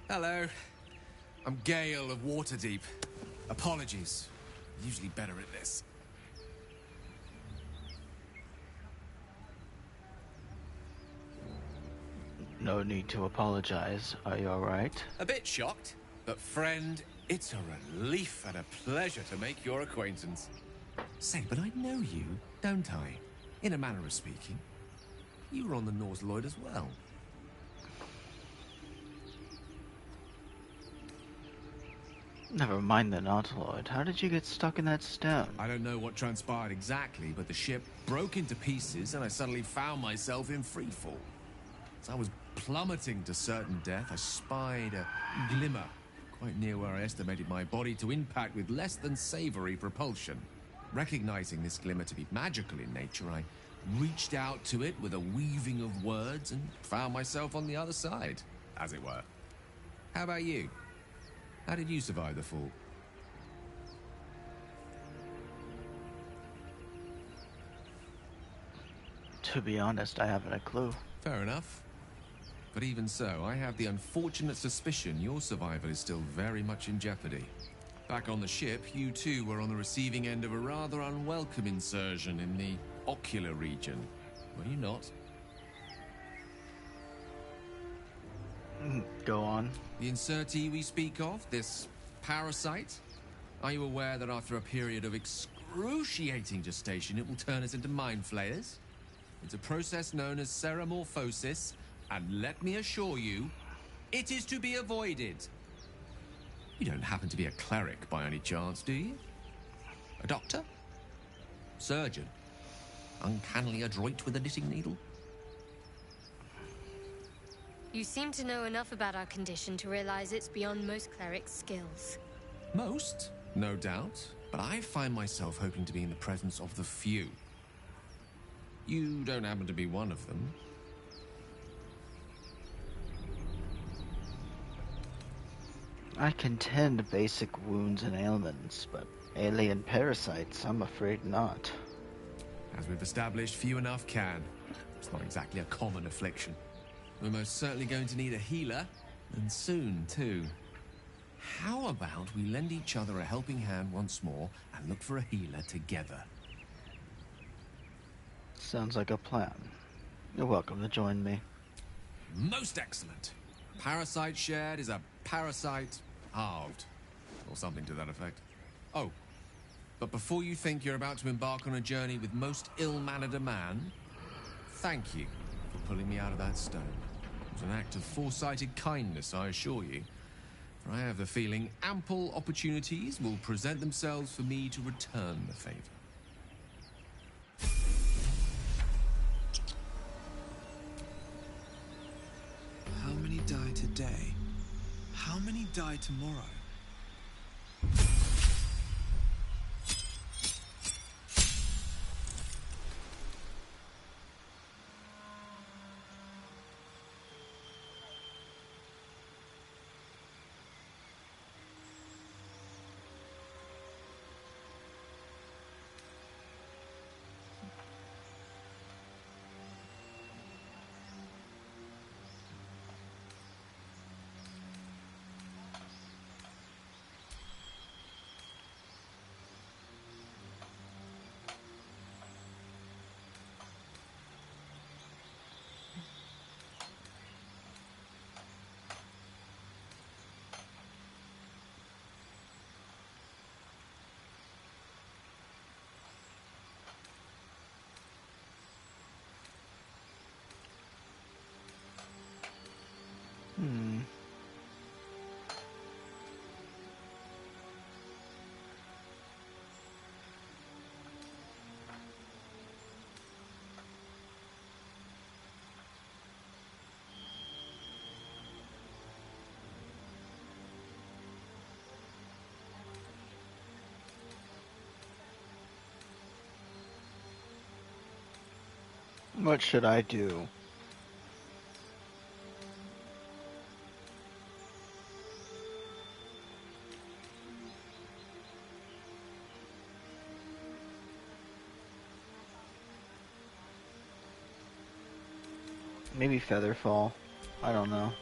Hello. I'm Gale of Waterdeep. Apologies. Usually better at this. No need to apologize. Are you alright? A bit shocked, but friend, it's a relief and a pleasure to make your acquaintance. Say, but I know you, don't I? In a manner of speaking. You were on the Norse Lloyd as well. Never mind the Nautiloid. How did you get stuck in that stone? I don't know what transpired exactly, but the ship broke into pieces and I suddenly found myself in freefall. As I was plummeting to certain death, I spied a glimmer quite near where I estimated my body to impact with less than savory propulsion. Recognizing this glimmer to be magical in nature, I reached out to it with a weaving of words and found myself on the other side, as it were. How about you? How did you survive the fall? To be honest, I haven't a clue. Fair enough. But even so, I have the unfortunate suspicion your survival is still very much in jeopardy. Back on the ship, you too were on the receiving end of a rather unwelcome insertion in the ocular region. Were you not? Go on. The insertee we speak of, this parasite, are you aware that after a period of excruciating gestation, it will turn us into mind flayers? It's a process known as seromorphosis, and let me assure you, it is to be avoided. You don't happen to be a cleric by any chance, do you? A doctor? Surgeon? Uncannily adroit with a knitting needle? You seem to know enough about our condition to realize it's beyond most clerics' skills. Most, no doubt, but I find myself hoping to be in the presence of the few. You don't happen to be one of them. I can tend basic wounds and ailments, but alien parasites, I'm afraid not. As we've established, few enough can. It's not exactly a common affliction. We're most certainly going to need a healer, and soon, too. How about we lend each other a helping hand once more and look for a healer together? Sounds like a plan. You're welcome to join me. Most excellent. Parasite shared is a parasite halved, or something to that effect. Oh, but before you think you're about to embark on a journey with most ill-mannered a man, thank you for pulling me out of that stone. It was an act of foresighted kindness, I assure you. For I have the feeling ample opportunities will present themselves for me to return the favor. How many die today? How many die tomorrow? What should I do? Maybe Featherfall. I don't know.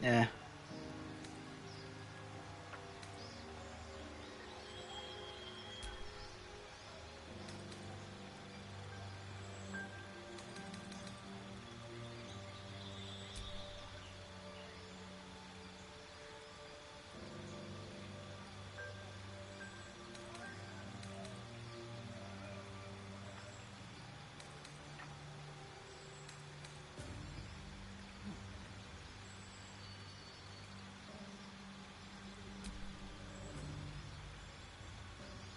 Yeah.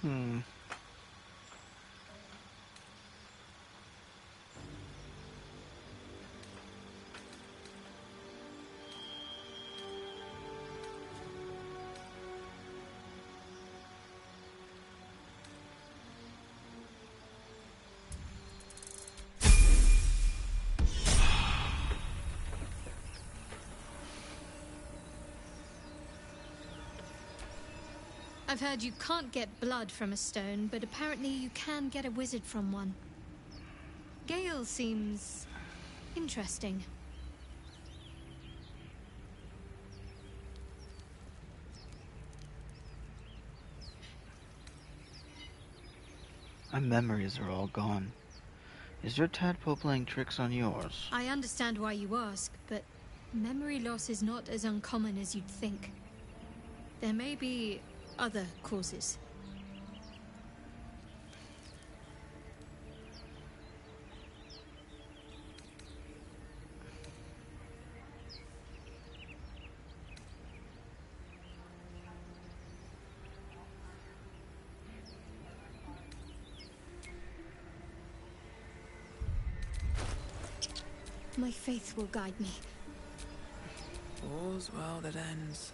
Hmm. I've heard you can't get blood from a stone, but apparently you can get a wizard from one. Gale seems interesting. My memories are all gone. Is your tadpole playing tricks on yours? I understand why you ask, but memory loss is not as uncommon as you'd think. There may be other causes. My faith will guide me. All's well that ends.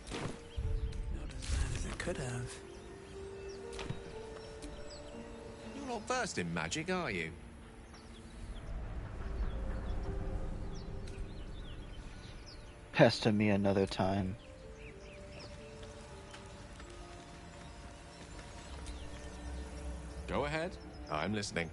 Not as bad as it could have. You're not versed in magic, are you? Pester me another time. Go ahead. I'm listening.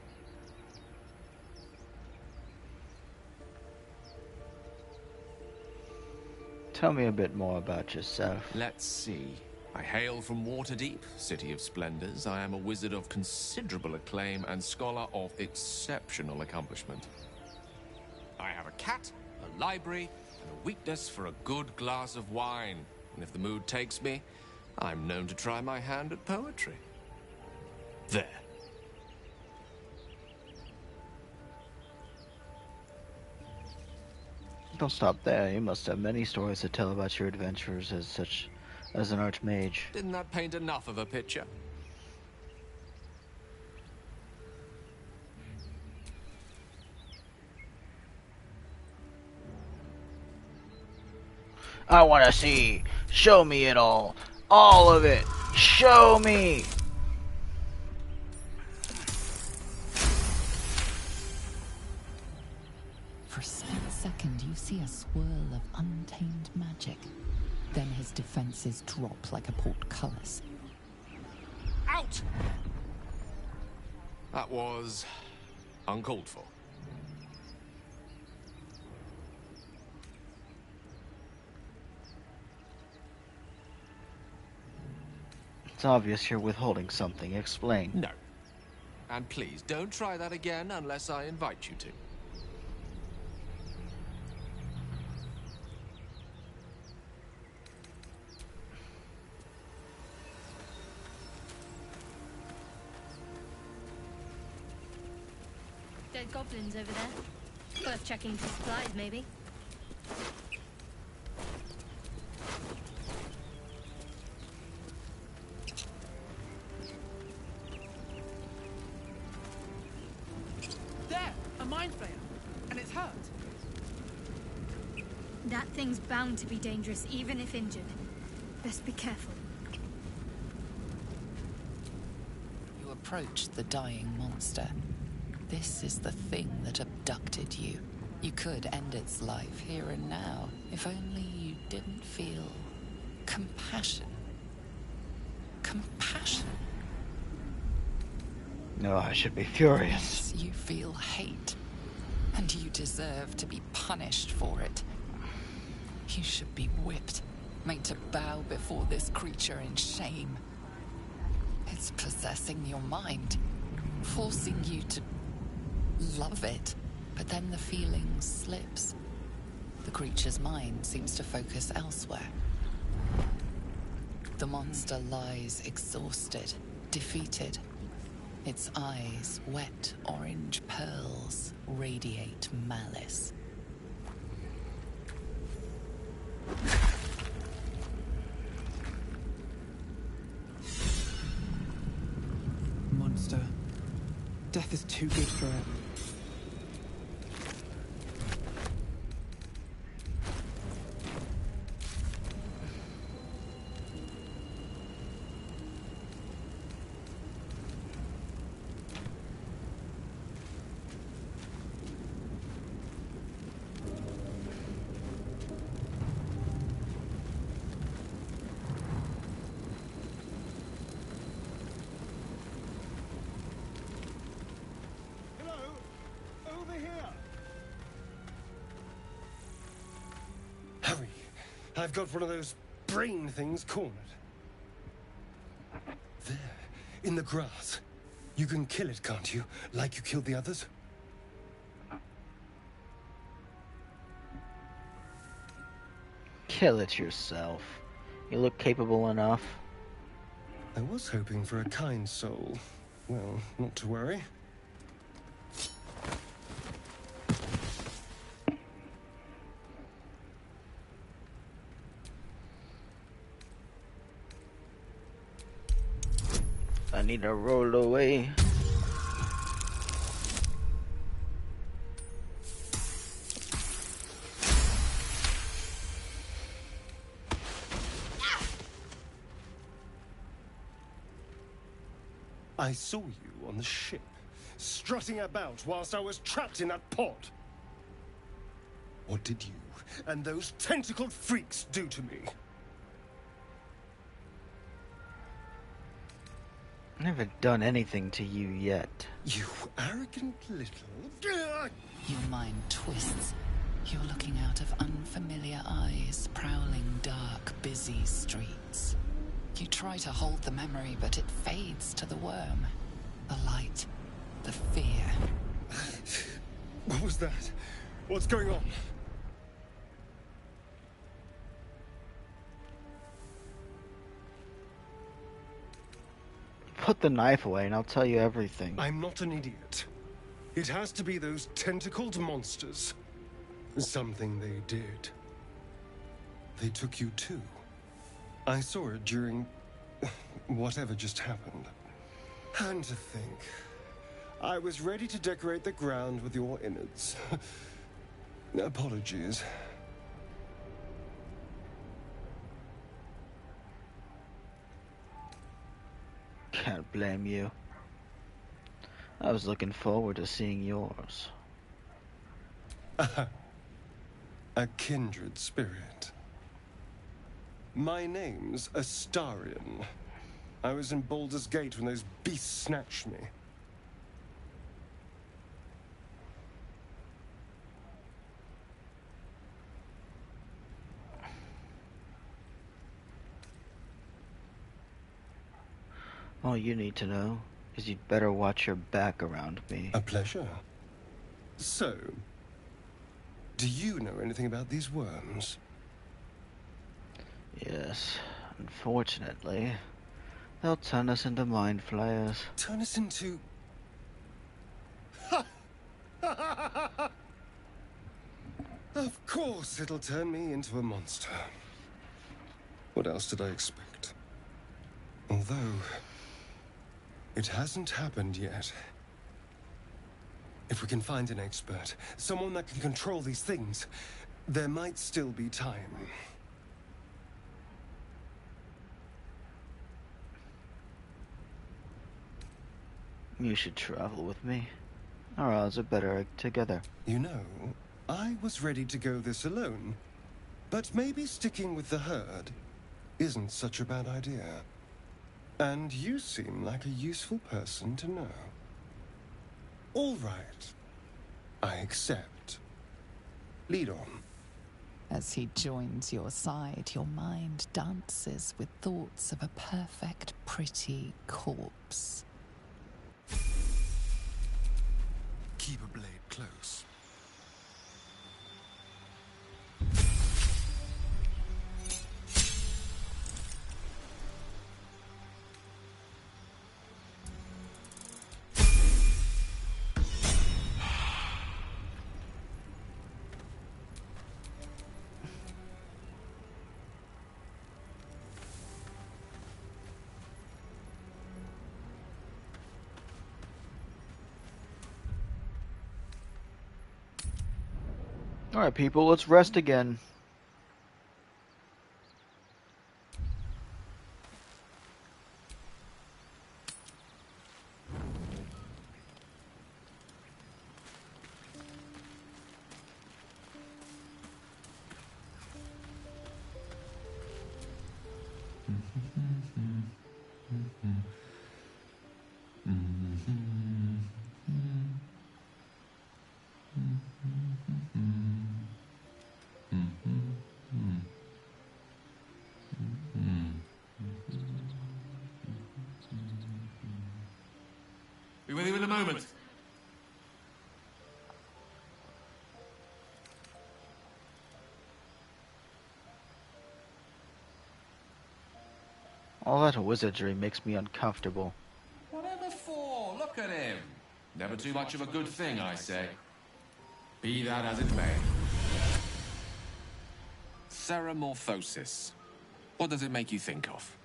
Tell me a bit more about yourself. Let's see. I hail from Waterdeep, City of Splendors. I am a wizard of considerable acclaim and scholar of exceptional accomplishment. I have a cat, a library, and a weakness for a good glass of wine. And if the mood takes me, I'm known to try my hand at poetry. There. Don't stop there. You must have many stories to tell about your adventures as an archmage. Didn't that paint enough of a picture? I want to see. Show me it all. All of it. Show me. For a split second, you see a swirl of untamed magic. Then his defenses drop like a portcullis. Out! That was uncalled for. It's obvious you're withholding something. Explain. No. And please, don't try that again unless I invite you to. Dead goblins over there. Worth checking for supplies, maybe. There! A mind flayer! And it's hurt! That thing's bound to be dangerous, even if injured. Best be careful. You approach the dying monster. This is the thing that abducted you. You could end its life here and now, if only you didn't feel compassion. Compassion? No, I should be furious. You feel hate, and you deserve to be punished for it. You should be whipped, made to bow before this creature in shame. It's possessing your mind, forcing you to love it, but then the feeling slips. The creature's mind seems to focus elsewhere. The monster lies exhausted, defeated. Its eyes, wet orange pearls, radiate malice. Monster. Death is too good for it. I've got one of those brain things cornered. There, in the grass. You can kill it, can't you? Like you killed the others? Kill it yourself. You look capable enough. I was hoping for a kind soul. Well, not to worry. I need to roll away. I saw you on the ship, strutting about whilst I was trapped in that pod. What did you and those tentacled freaks do to me? I haven't done anything to you yet. You arrogant little... Your mind twists. You're looking out of unfamiliar eyes, prowling dark, busy streets. You try to hold the memory, but it fades to the worm. The light, the fear. What was that? What's going on? Put the knife away and I'll tell you everything. I'm not an idiot. It has to be those tentacled monsters. Something they did. They took you too. I saw it during whatever just happened. And to think, I was ready to decorate the ground with your innards. Apologies. Can't blame you. I was looking forward to seeing yours. A kindred spirit. My name's Astarion. I was in Baldur's Gate when those beasts snatched me. All you need to know is you'd better watch your back around me. A pleasure. So, do you know anything about these worms? Yes, unfortunately. They'll turn us into mind flayers. Turn us into... Of course it'll turn me into a monster. What else did I expect? Although, it hasn't happened yet. If we can find an expert, someone that can control these things, there might still be time. You should travel with me. Our odds are better together. You know, I was ready to go this alone, but maybe sticking with the herd isn't such a bad idea. And you seem like a useful person to know. All right. I accept. Lead on. As he joins your side, your mind dances with thoughts of a perfect, pretty corpse. Keep a blade close. Alright, people, let's rest again. Be with you in a moment. All that wizardry makes me uncomfortable. Whatever for? Look at him. Never too much of a good thing, I say. Be that as it may. Ceramorphosis. What does it make you think of?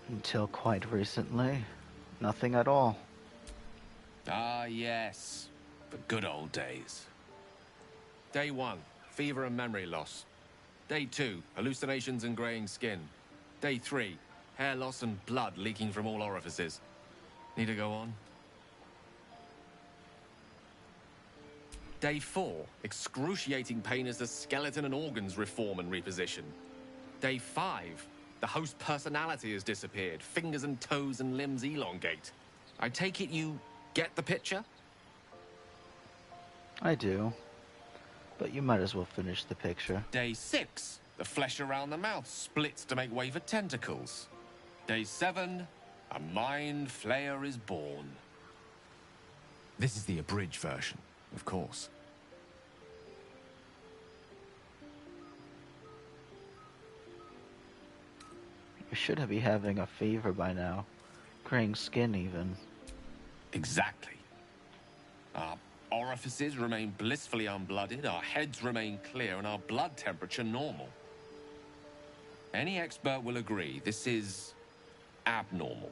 Until quite recently, nothing at all. Ah, yes. The good old days. Day 1, fever and memory loss. Day 2, hallucinations and graying skin. Day 3, hair loss and blood leaking from all orifices. Need to go on? Day 4, excruciating pain as the skeleton and organs reform and reposition. Day 5, the host personality has disappeared. Fingers and toes and limbs elongate. I take it you get the picture? I do. But you might as well finish the picture. Day 6, the flesh around the mouth splits to make way for tentacles. Day 7, a mind flayer is born. This is the abridged version, of course. You should be having a fever by now. Graying skin, even. Exactly. Our orifices remain blissfully unblooded, our heads remain clear, and our blood temperature normal. Any expert will agree this is abnormal.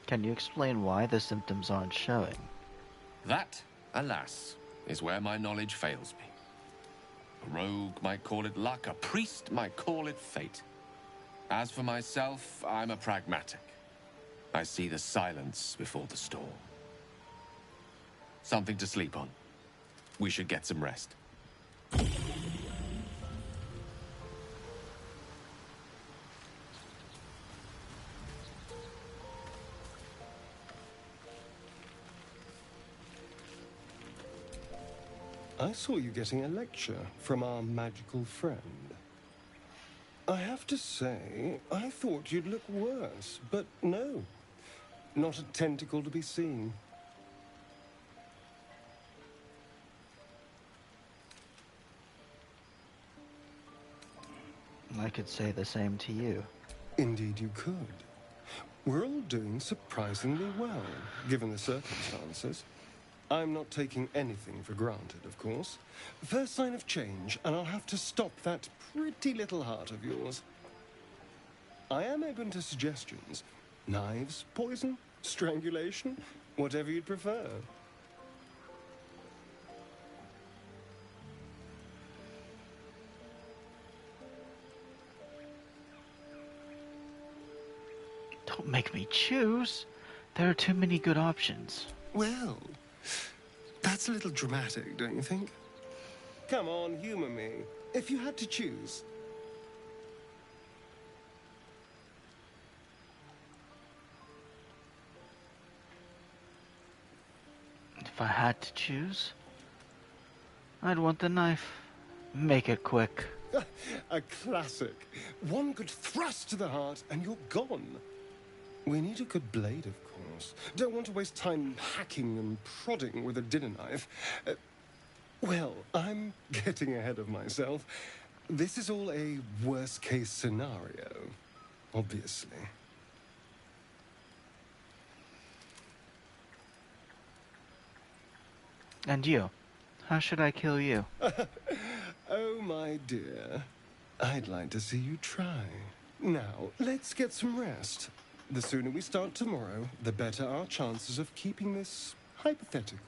Can you explain why the symptoms aren't showing? That, alas, is where my knowledge fails me. rogue might call it luck, a priest might call it fate. As for myself, I'm a pragmatic. I see the silence before the storm. Something to sleep on. We should get some rest. I saw you getting a lecture from our magical friend. I have to say, I thought you'd look worse, but no. Not a tentacle to be seen. I could say the same to you. Indeed you could. We're all doing surprisingly well, given the circumstances. I'm not taking anything for granted, of course. First sign of change, and I'll have to stop that pretty little heart of yours. I am open to suggestions. Knives, poison, strangulation, whatever you'd prefer. Don't make me choose. There are too many good options. Well, that's a little dramatic, don't you think? Come on, humor me. If you had to choose. If I had to choose, I'd want the knife. Make it quick. A classic. One good thrust to the heart and you're gone. We need a good blade, of course. Don't want to waste time hacking and prodding with a dinner knife. Well, I'm getting ahead of myself. This is all a worst-case scenario, obviously. And you? How should I kill you? Oh, my dear. I'd like to see you try. Now, let's get some rest. The sooner we start tomorrow, the better our chances of keeping this hypothetical.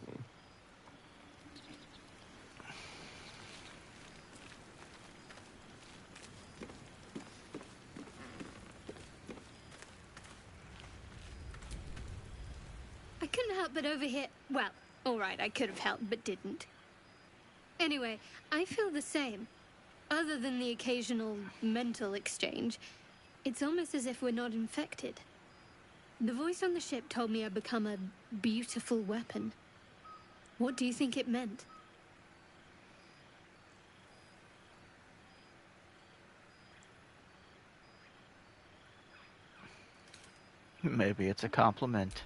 I couldn't help but overhear. Well, all right, I could have helped, but didn't. Anyway, I feel the same. Other than the occasional mental exchange, it's almost as if we're not infected. The voice on the ship told me I'd become a beautiful weapon. What do you think it meant? Maybe it's a compliment.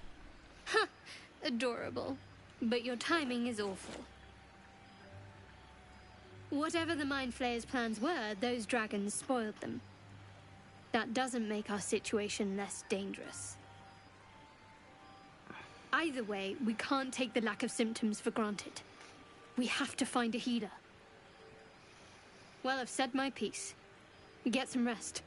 Ha! Adorable. But your timing is awful. Whatever the Mind Flayer's plans were, those dragons spoiled them. That doesn't make our situation less dangerous. Either way, we can't take the lack of symptoms for granted. We have to find a healer. Well, I've said my piece. Get some rest.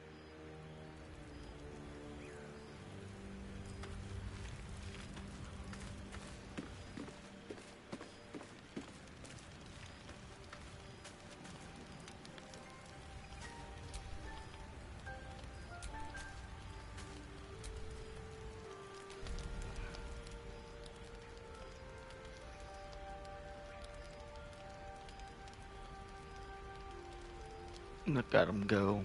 Look at him go.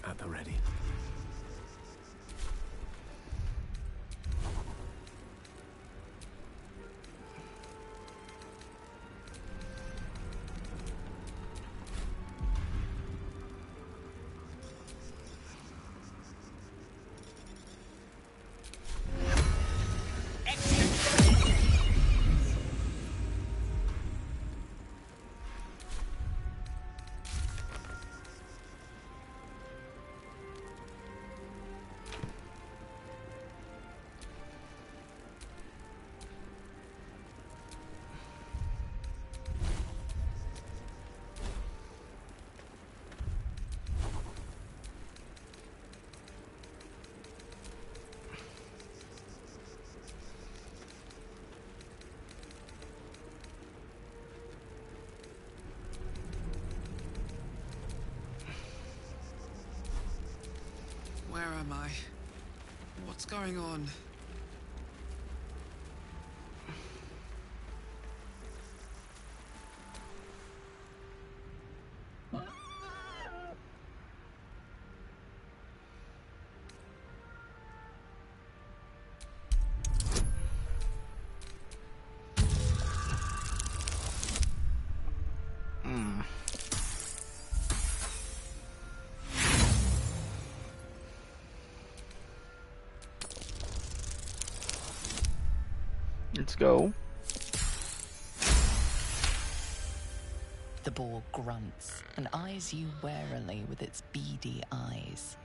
At the ready. am I? What's going on? Let's go. The boar grunts and eyes you warily with its beady eyes.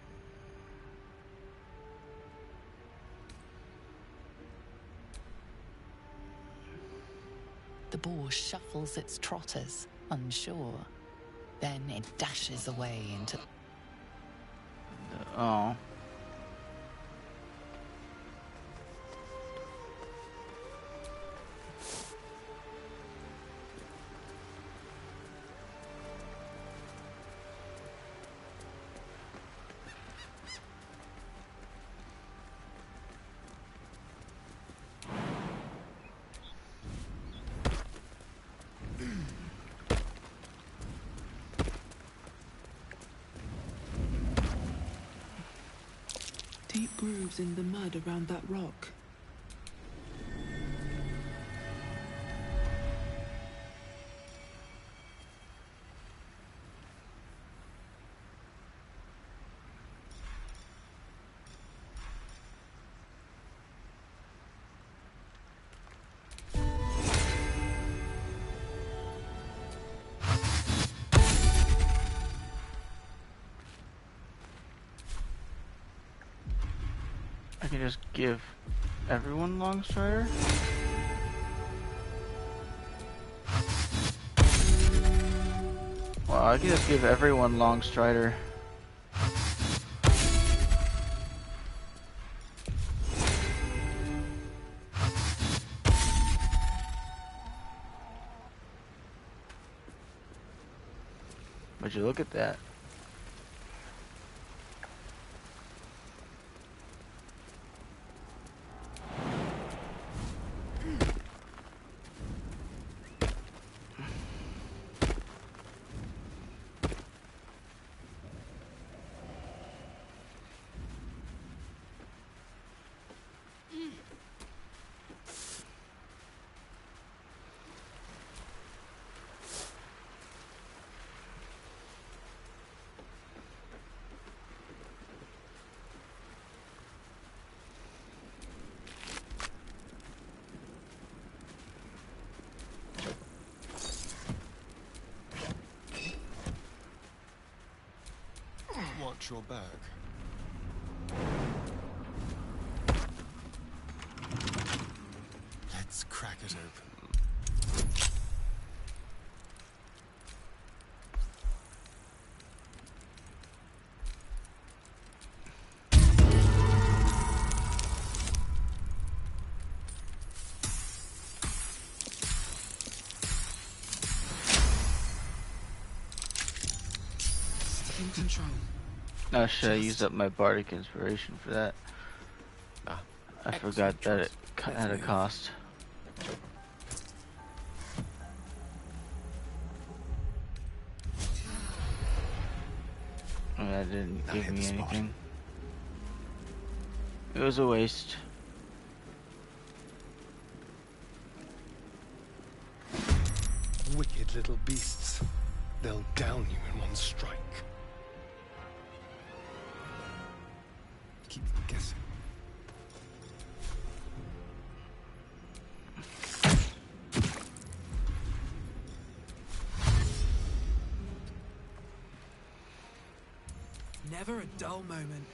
The boar shuffles its trotters, unsure. Then it dashes away into... Oh. Deep grooves in the mud around that rock. I can just give everyone Longstrider? Well, I can just give everyone Longstrider. Would you look at that? Watch your bag. Let's crack it open. In control. Oh shit, I used up my bardic inspiration for that. I forgot that it had a cost. And that didn't give me anything. It was a waste. Wicked little beasts. They'll down you in one strike. Keep them guessing. Never a dull moment.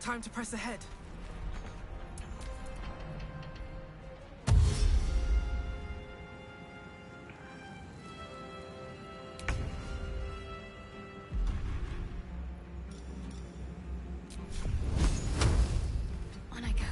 Time to press ahead. On I go.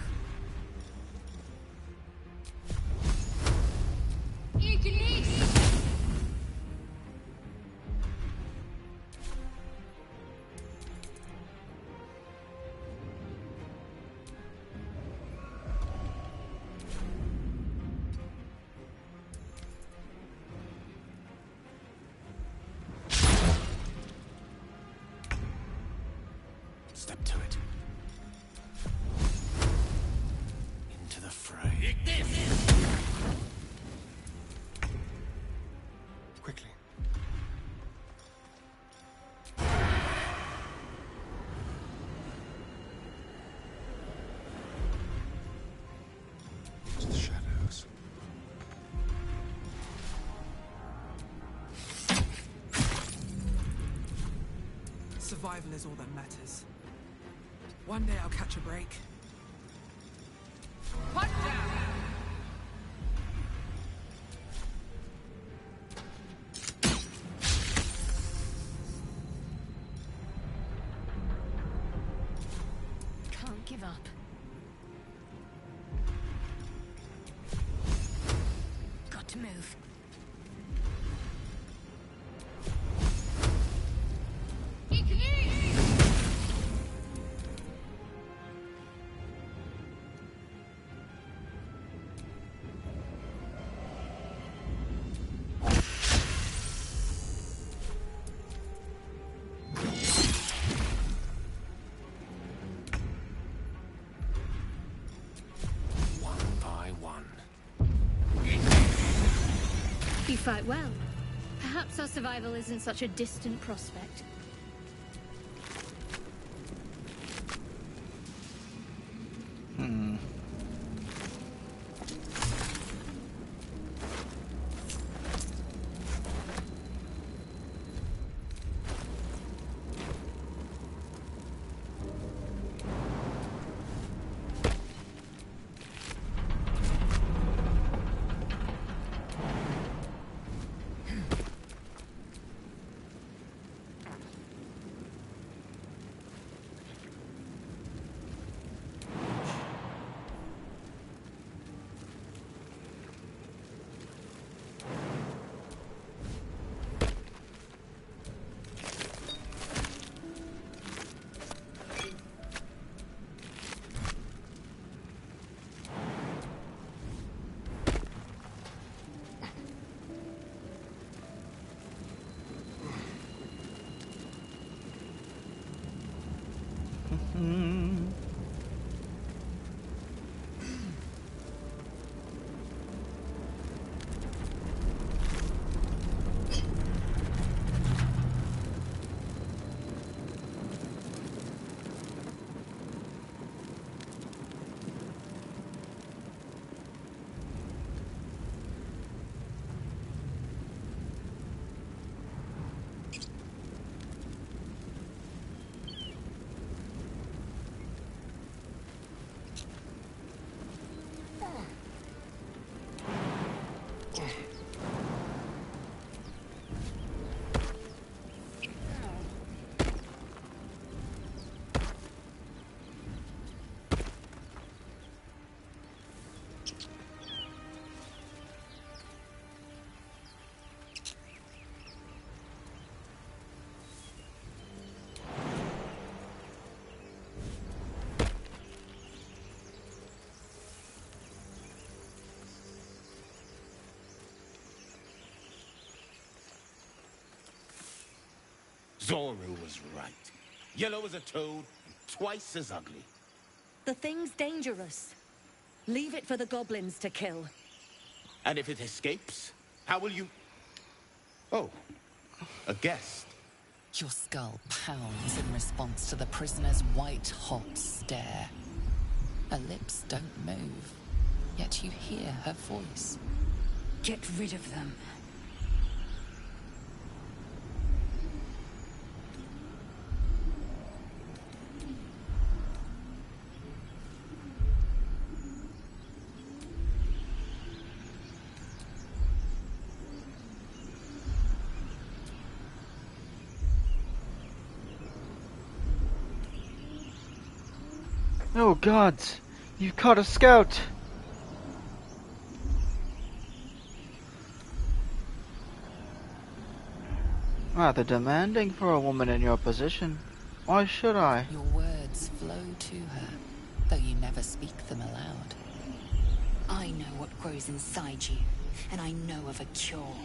Step to it. Into the fray. Quickly. To the shadows. Survival is all that matters. One day I'll catch a break. Punch down! Can't give up. Got to move. You fight well. Perhaps our survival isn't such a distant prospect. Zoro was right. Yellow as a toad, and twice as ugly. The thing's dangerous. Leave it for the goblins to kill. And if it escapes, how will you... Oh, a guest. Your skull pounds in response to the prisoner's white-hot stare. Her lips don't move, yet you hear her voice. Get rid of them. Oh gods, you've caught a scout! Rather demanding for a woman in your position. Why should I? Your words flow to her, though you never speak them aloud. I know what grows inside you, and I know of a cure.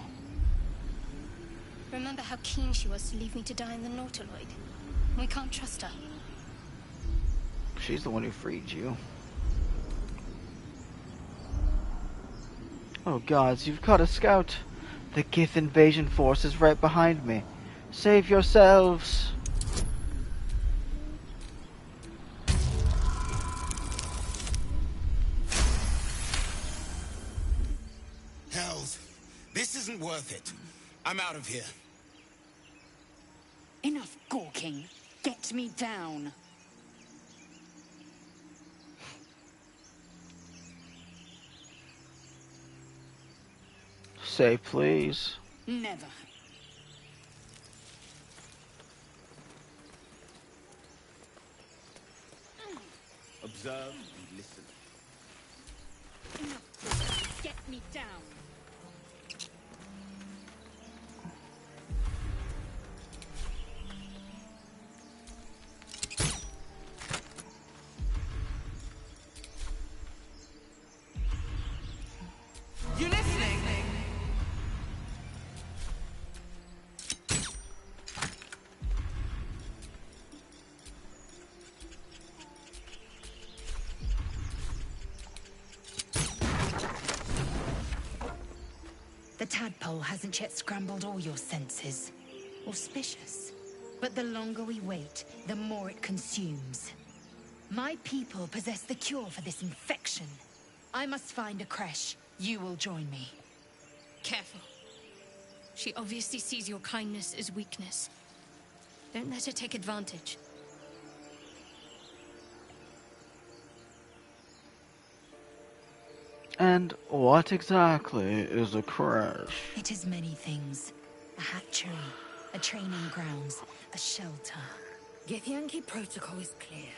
Remember how keen she was to leave me to die in the Nautiloid? We can't trust her. She's the one who freed you. Oh gods, you've caught a scout. The Gith invasion force is right behind me. Save yourselves! Hells, this isn't worth it. I'm out of here. Enough gawking. Get me down. Say please. Never. Observe and listen. Enough gawking. Get me down. You listening? The tadpole hasn't yet scrambled all your senses. Auspicious. But the longer we wait, the more it consumes. My people possess the cure for this infection. I must find a creche. You will join me. Careful. She obviously sees your kindness as weakness. Don't let her take advantage. And what exactly is a crash? It is many things. A hatchery, a training grounds, a shelter. Githyanki protocol is clear.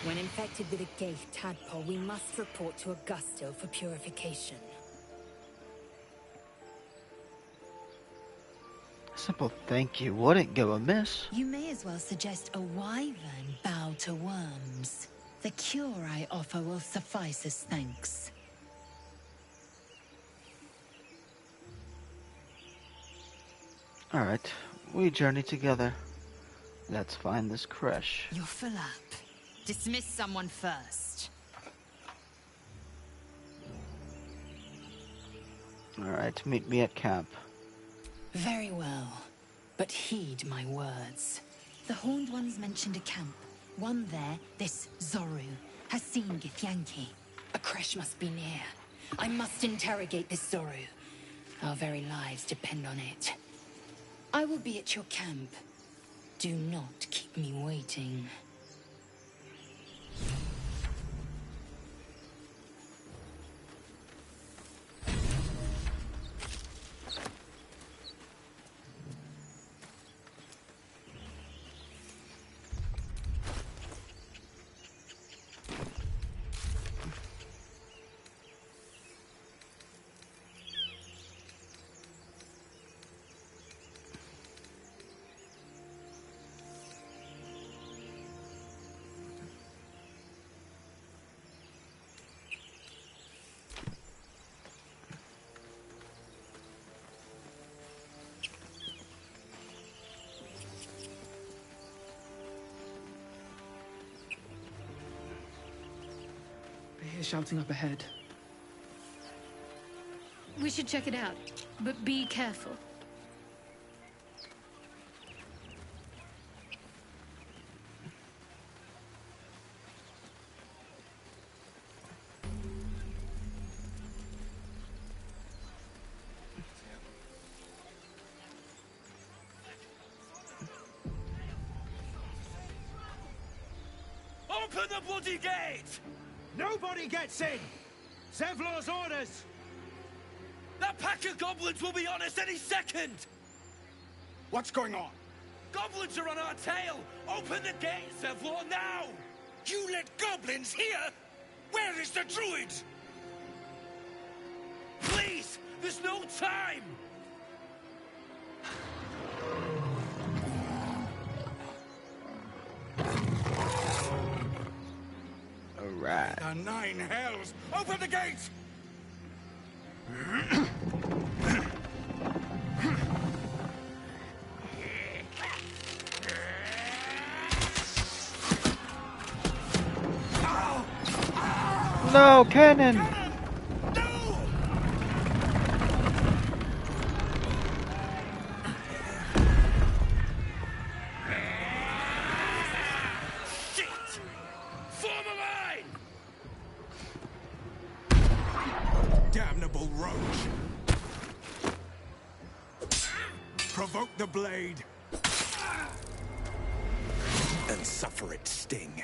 When infected with a Gaith tadpole, we must report to Augusto for purification. A simple thank you wouldn't go amiss. You may as well suggest a wyvern bow to worms. The cure I offer will suffice as thanks. Alright, we journey together. Let's find this creche. You're full up. Dismiss someone first. Alright, meet me at camp. Very well, but heed my words. The Horned Ones mentioned a camp. One there, this Zoru, has seen Githyanki. A creche must be near. I must interrogate this Zoru. Our very lives depend on it. I will be at your camp. Do not keep me waiting. I hear shouting up ahead. We should check it out, but be careful. Open the bloody gate! Nobody gets in! Zevlor's orders! That pack of goblins will be on us any second! What's going on? Goblins are on our tail! Open the gate, Zevlor, now! You let goblins here? Where is the druid? Please! There's no time! Alright. The nine hells! Open the gate! No, cannon! Shit! Form a line! Damnable roach! Provoke the blade and suffer its sting.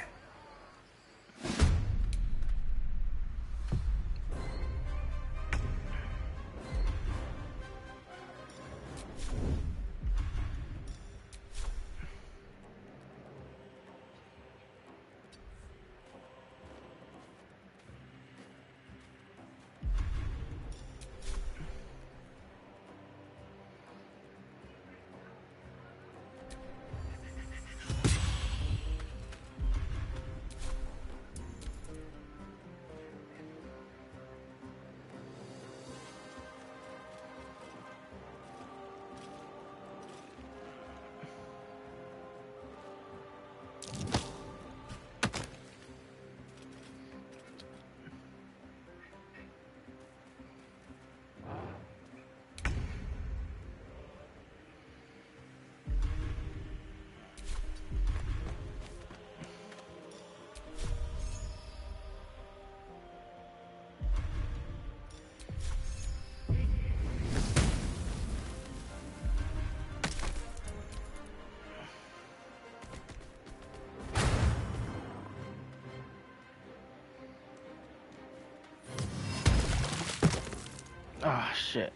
Ah, shit.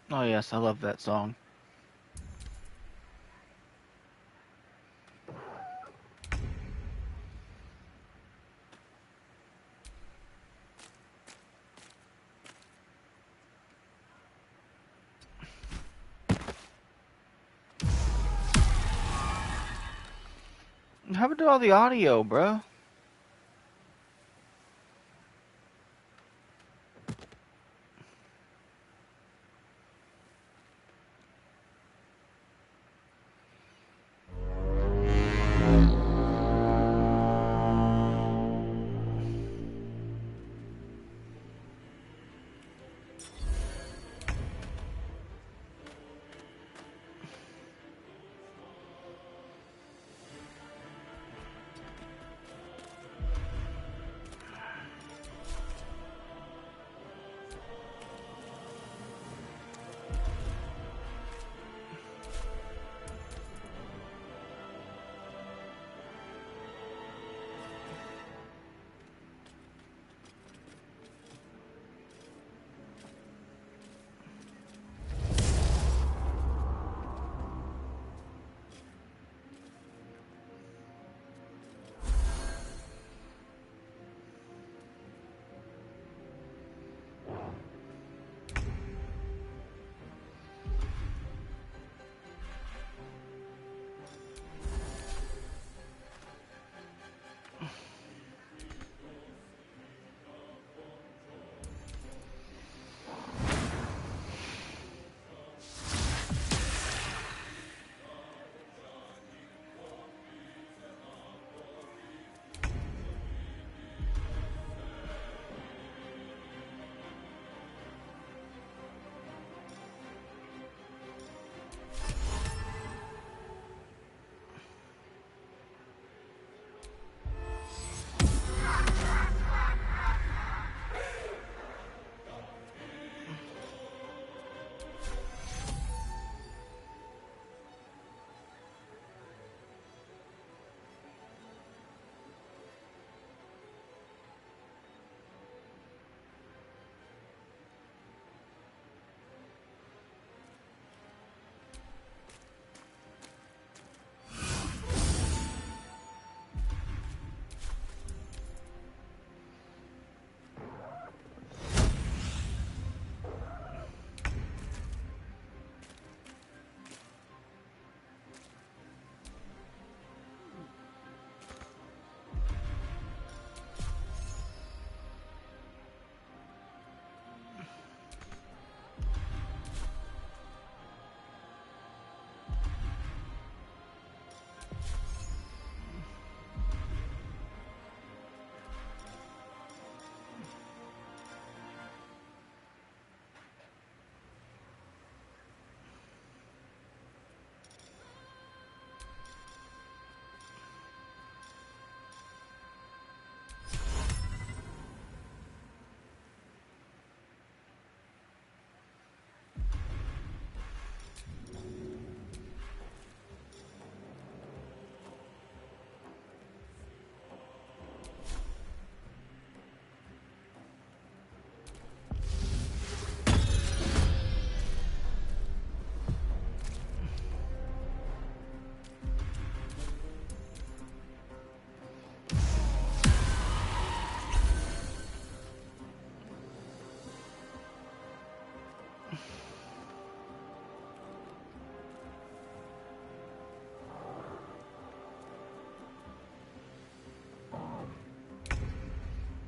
Oh yes, I love that song. How about all the audio, bro?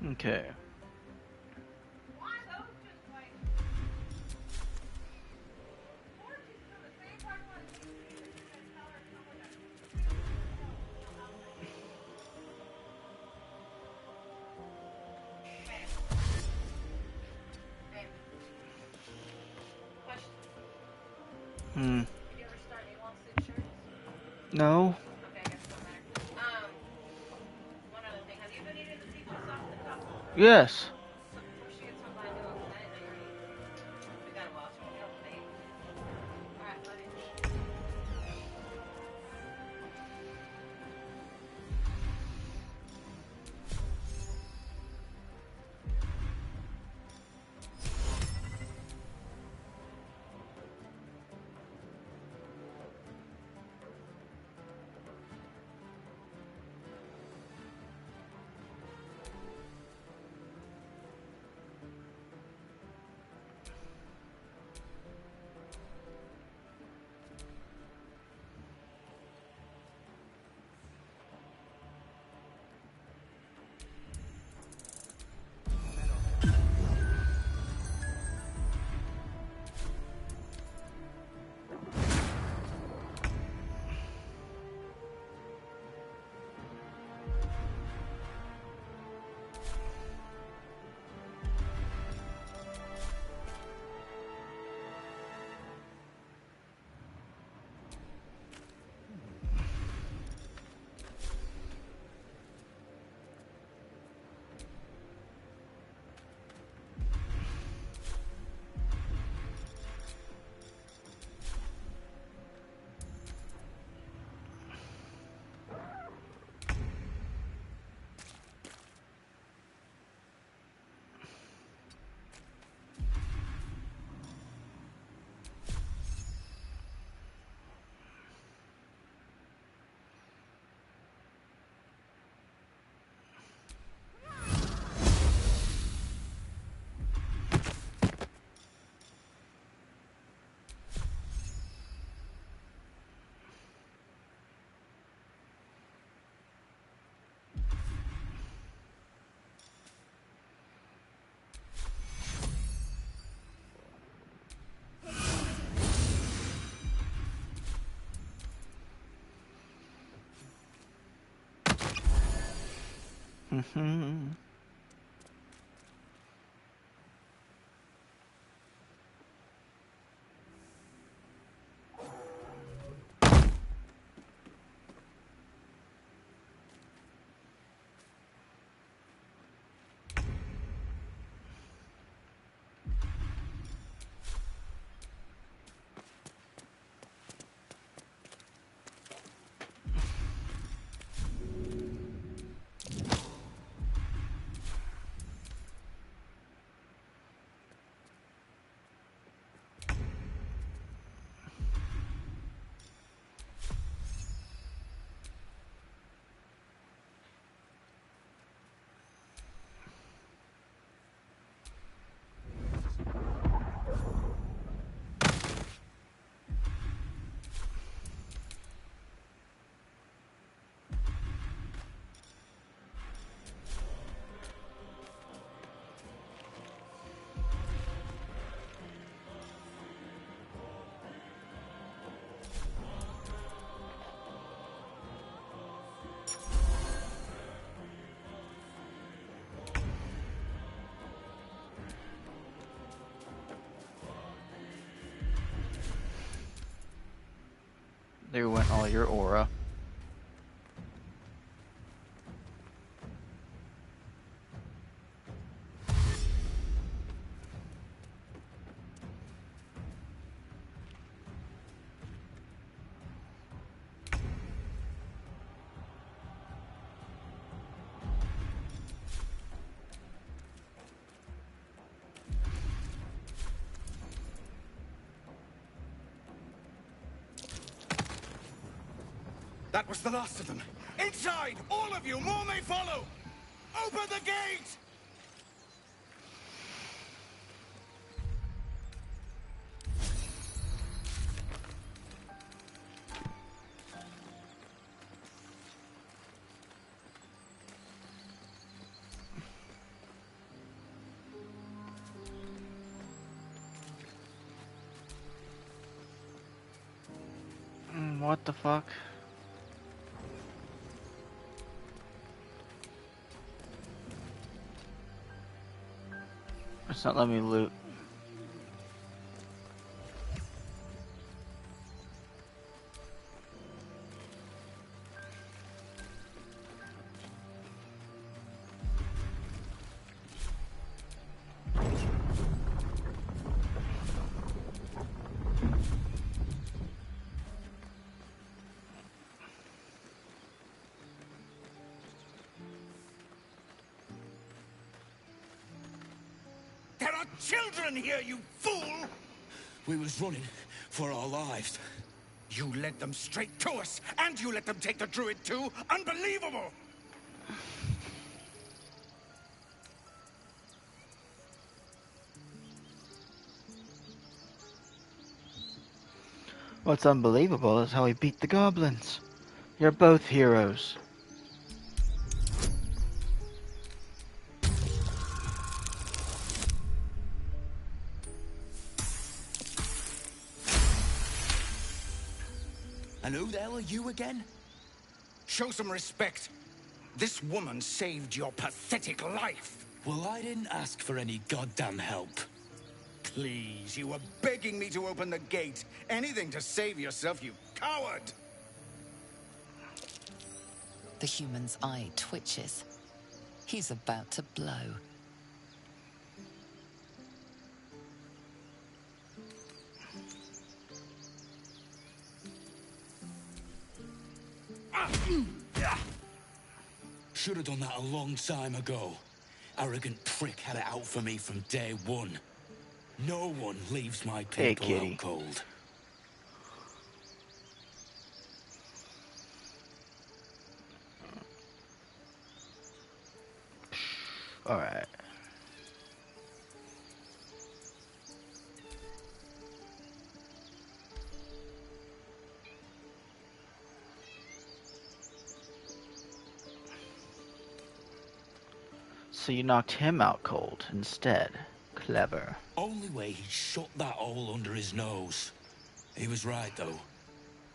Okay. Hmm. No. Yes. Mm-hmm. There went all your aura. That was the last of them. Inside! All of you! More may follow! Open the gate! What the fuck? It's not letting me loot. There are children here, you fool! We was running for our lives. You led them straight to us, and you let them take the druid too? Unbelievable! What's unbelievable is how he beat the goblins. You're both heroes. And who the hell are you again? Show some respect. This woman saved your pathetic life. Well, I didn't ask for any goddamn help. Please, you were begging me to open the gate. Anything to save yourself, you coward! The human's eye twitches. He's about to blow. Should have done that a long time ago. Arrogant prick had it out for me from day one. No one leaves my people out cold. Alright. So you knocked him out cold instead. Clever. Only way he shut that hole under his nose. He was right, though.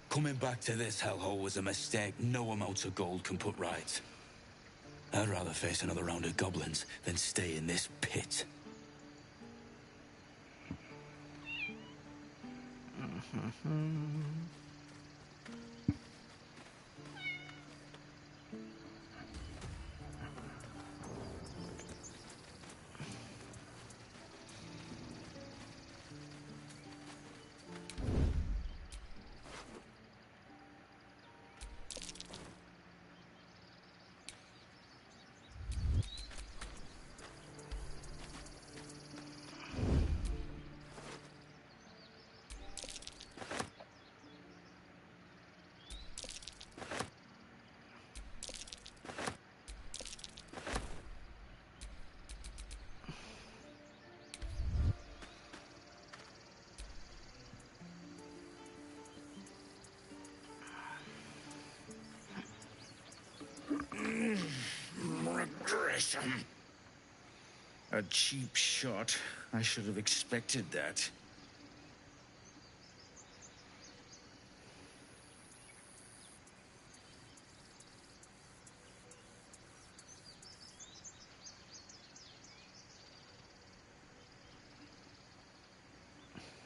Coming back to this hellhole was a mistake no amount of gold can put right. I'd rather face another round of goblins than stay in this pit. Regression. A cheap shot. I should have expected that.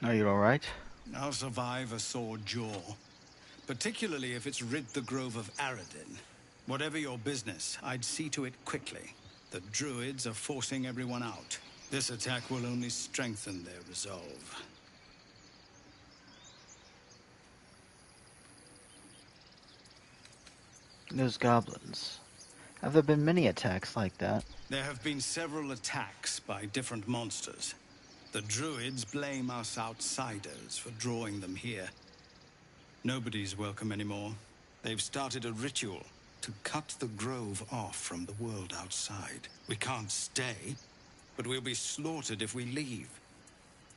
Are you alright? I'll survive a sore jaw. Particularly if it's rid the grove of Aradin. Whatever your business, I'd see to it quickly. The druids are forcing everyone out. This attack will only strengthen their resolve. Those goblins. Have there been many attacks like that? There have been several attacks by different monsters. The druids blame us outsiders for drawing them here. Nobody's welcome anymore. They've started a ritual to cut the grove off from the world outside. We can't stay, but we'll be slaughtered if we leave.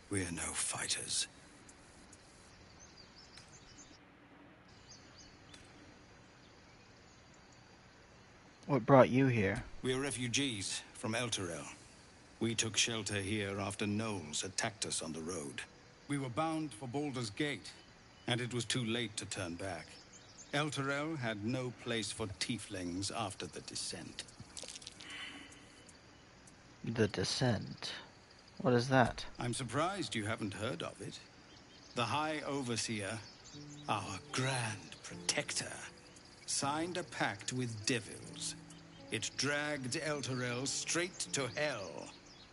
We're no fighters. What brought you here? We're refugees from Elturel. We took shelter here after gnolls attacked us on the road. We were bound for Baldur's Gate, and it was too late to turn back. Elturel had no place for tieflings after the descent. The Descent. What is that? I'm surprised you haven't heard of it. The High Overseer, our Grand Protector, signed a pact with devils. It dragged Elturel straight to hell.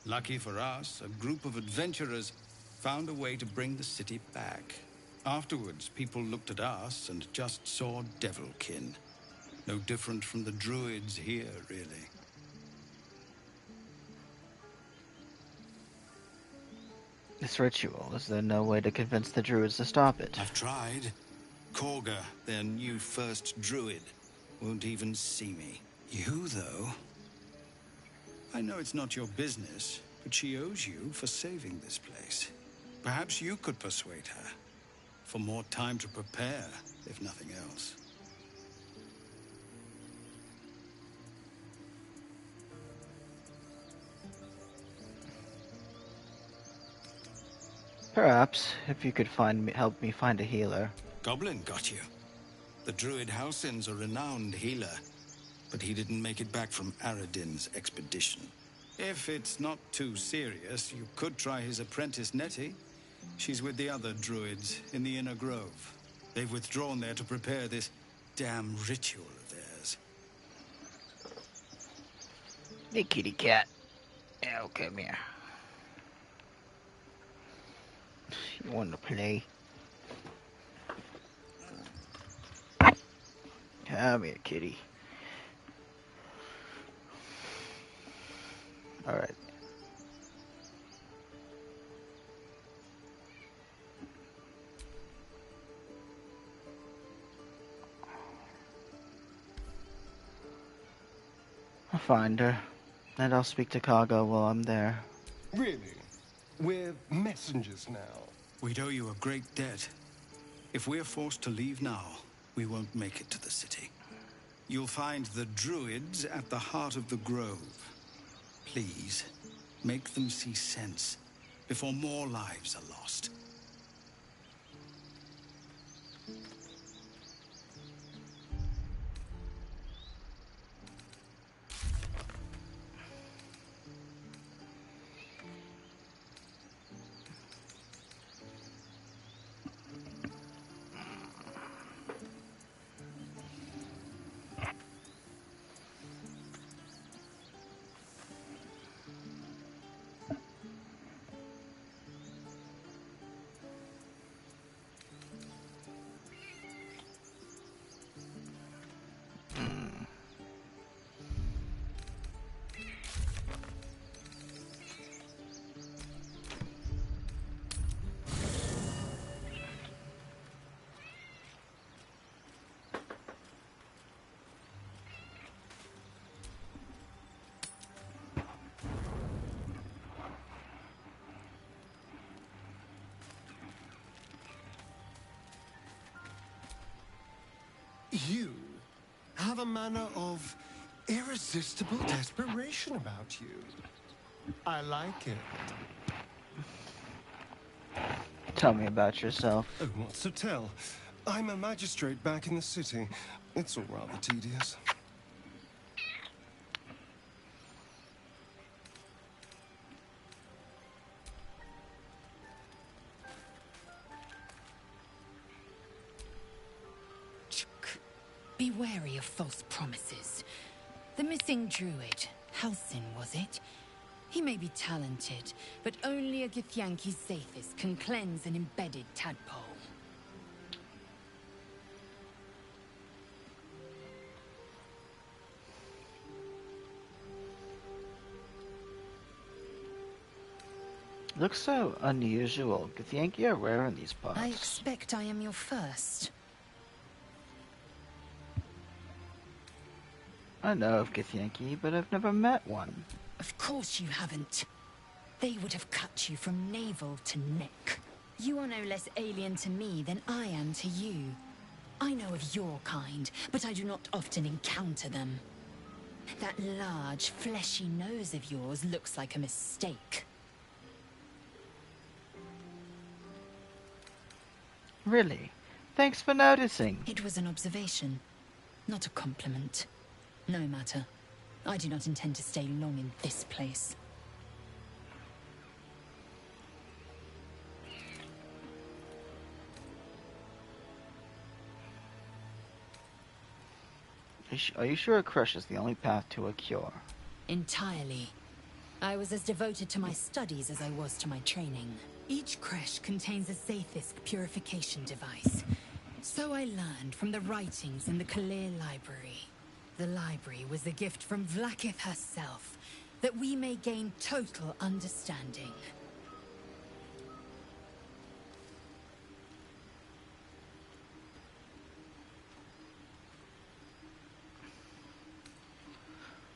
Lucky for us, a group of adventurers found a way to bring the city back. Afterwards, people looked at us and just saw devilkin. No different from the druids here, really. This ritual, is there no way to convince the druids to stop it? I've tried. Korga, their new first druid, won't even see me. You, though? I know it's not your business, but she owes you for saving this place. Perhaps you could persuade her. For more time to prepare, if nothing else. Perhaps, if you could help me find a healer. Goblin got you. The druid Halsin's a renowned healer, but he didn't make it back from Aradin's expedition. If it's not too serious, you could try his apprentice Nettie. She's with the other druids in the Inner Grove. They've withdrawn there to prepare this damn ritual of theirs. Hey, kitty cat. Oh, come here. You want to play? Come here, kitty. Alright. I'll find her, and I'll speak to Cargo while I'm there. Really? We're messengers now. We'd owe you a great debt. If we're forced to leave now, we won't make it to the city. You'll find the druids at the heart of the grove. Please, make them see sense before more lives are lost. You have a manner of irresistible desperation about you. I like it. Tell me about yourself. Oh, what's to tell? I'm a magistrate back in the city. It's all rather tedious. Be wary of false promises. The missing druid, Halsin, was it? He may be talented, but only a Githyanki Zathis can cleanse an embedded tadpole. Looks so unusual. Githyanki are rare in these parts. I expect I am your first. I know of Githyanki, but I've never met one. Of course you haven't. They would have cut you from navel to neck. You are no less alien to me than I am to you. I know of your kind, but I do not often encounter them. That large, fleshy nose of yours looks like a mistake. Really? Thanks for noticing. It was an observation, not a compliment. No matter. I do not intend to stay long in this place. Are you sure a crush is the only path to a cure? Entirely. I was as devoted to my studies as I was to my training. Each creche contains a Zaith'isk purification device. So I learned from the writings in the Kalir Library. The library was a gift from Vlaakith herself, that we may gain total understanding.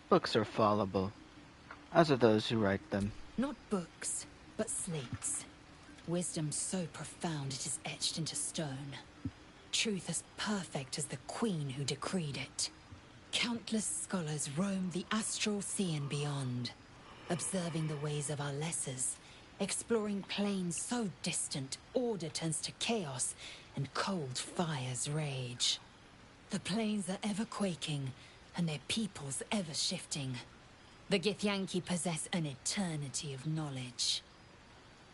Books are fallible, as are those who write them. Not books, but slates. Wisdom so profound it is etched into stone. Truth as perfect as the queen who decreed it. Countless scholars roam the astral sea and beyond, observing the ways of our lessers, exploring planes so distant order turns to chaos and cold fires rage. The planes are ever quaking, and their peoples ever shifting. The Githyanki possess an eternity of knowledge.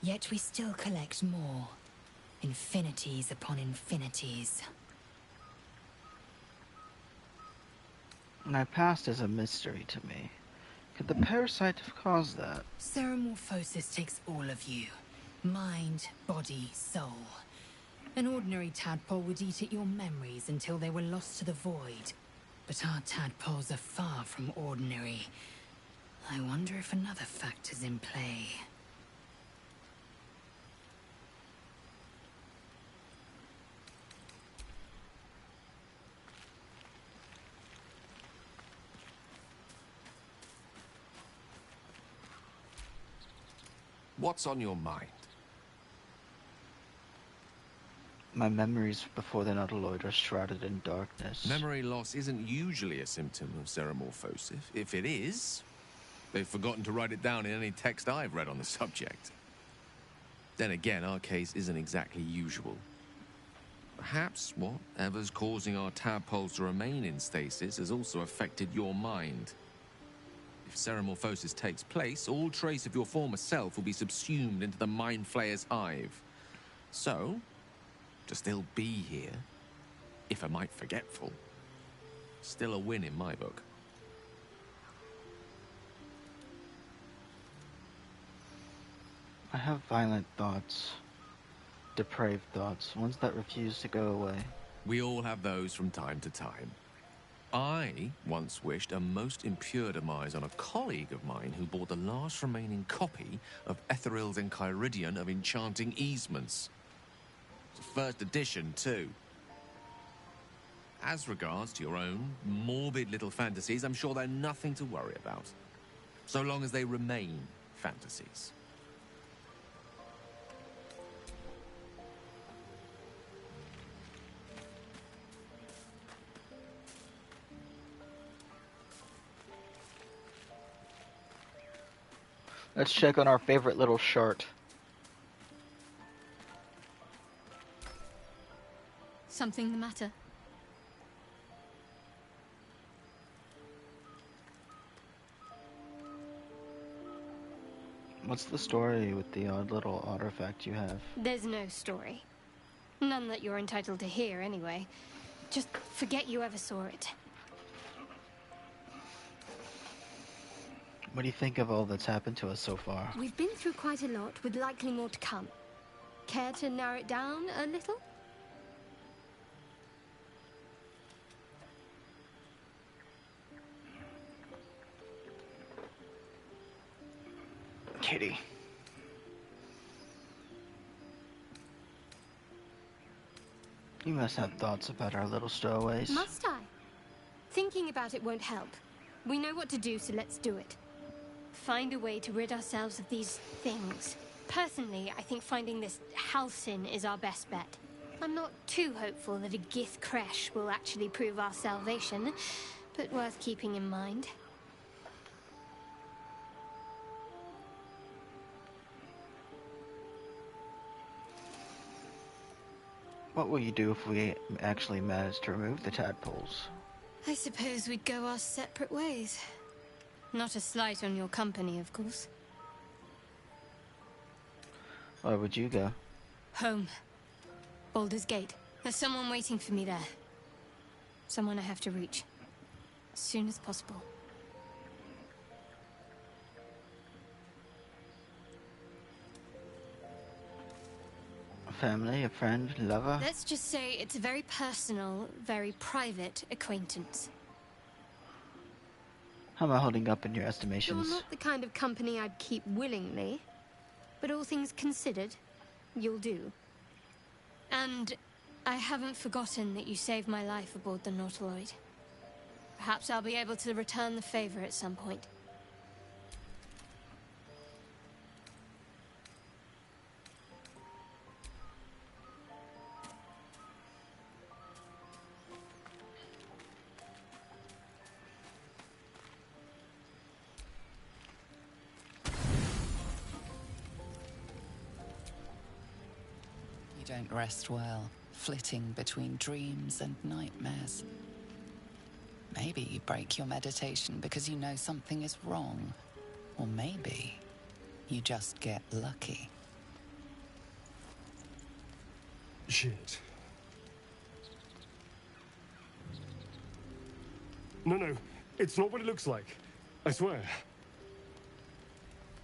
Yet we still collect more. Infinities upon infinities. My past is a mystery to me. Could the parasite have caused that? Ceremorphosis takes all of you. Mind, body, soul. An ordinary tadpole would eat at your memories until they were lost to the void. But our tadpoles are far from ordinary. I wonder if another factor's in play. What's on your mind? My memories before the Nautiloid are shrouded in darkness. Memory loss isn't usually a symptom of ceremorphosis. If it is, they've forgotten to write it down in any text I've read on the subject. Then again, our case isn't exactly usual. Perhaps whatever's causing our tadpoles to remain in stasis has also affected your mind. If ceremorphosis takes place, all trace of your former self will be subsumed into the Mind Flayer's hive. So, to still be here, if a mite forgetful, still a win in my book. I have violent thoughts. Depraved thoughts. Ones that refuse to go away. We all have those from time to time. I once wished a most impure demise on a colleague of mine who bought the last remaining copy of Etheril's Enchiridion of Enchanting Easements. It's a first edition, too. As regards to your own morbid little fantasies, I'm sure they're nothing to worry about. So long as they remain fantasies. Let's check on our favorite little shart. Something the matter? What's the story with the odd little artifact you have? There's no story. None that you're entitled to hear, anyway. Just forget you ever saw it. What do you think of all that's happened to us so far? We've been through quite a lot, with likely more to come. Care to narrow it down a little? Kitty. You must have thoughts about our little stowaways. Must I? Thinking about it won't help. We know what to do, so let's do it. Find a way to rid ourselves of these things. Personally, I think finding this Halcyon is our best bet. I'm not too hopeful that a Gith Kresh will actually prove our salvation, but worth keeping in mind. What will you do if we actually manage to remove the tadpoles? I suppose we'd go our separate ways. Not a slight on your company, of course. Where would you go? Home. Baldur's Gate. There's someone waiting for me there. Someone I have to reach. As soon as possible. A family, a friend, lover? Let's just say it's a very personal, very private acquaintance. How am I holding up in your You're estimations? not the kind of company I'd keep willingly, but all things considered, you'll do. And I haven't forgotten that you saved my life aboard the Nautiloid. Perhaps I'll be able to return the favor at some point. You don't rest well, flitting between dreams and nightmares. Maybe you break your meditation because you know something is wrong. Or maybe you just get lucky. Shit. No, it's not what it looks like. I swear.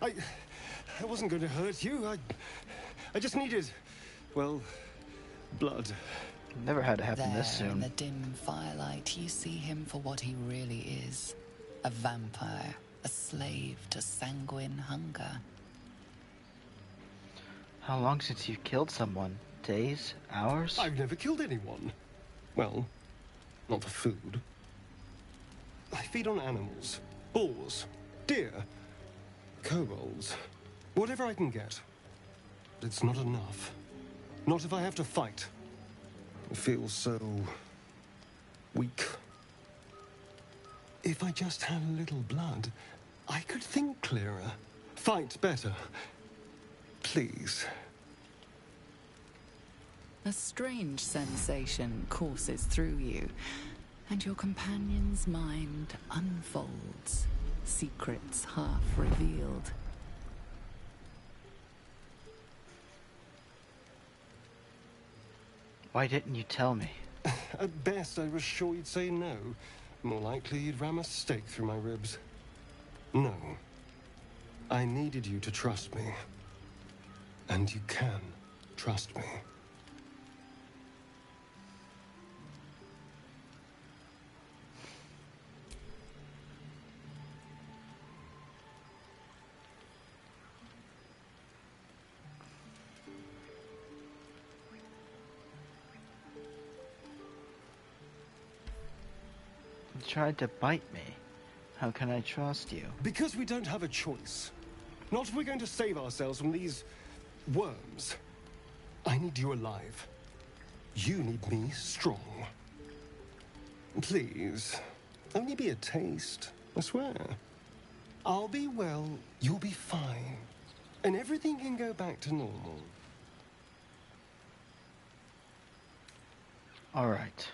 I wasn't going to hurt you. I just needed, well, blood. Never had it happen There, this soon. in the dim firelight, you see him for what he really is. A vampire, a slave to sanguine hunger. How long since you've killed someone? Days? Hours? I've never killed anyone. Well, not for food. I feed on animals. Boars. Deer. Kobolds. Whatever I can get. But it's not enough. Not if I have to fight. I feel so weak. If I just had a little blood, I could think clearer, fight better. Please. A strange sensation courses through you, and your companion's mind unfolds, secrets half revealed. Why didn't you tell me? At best, I was sure you'd say no. More likely, you'd ram a stake through my ribs. No. I needed you to trust me. And you can trust me. You tried to bite me. How can I trust you? Because we don't have a choice. Not if we're going to save ourselves from these worms. I need you alive. You need me strong. Please, only be a taste, I swear. I'll be well, you'll be fine. And everything can go back to normal. Alright.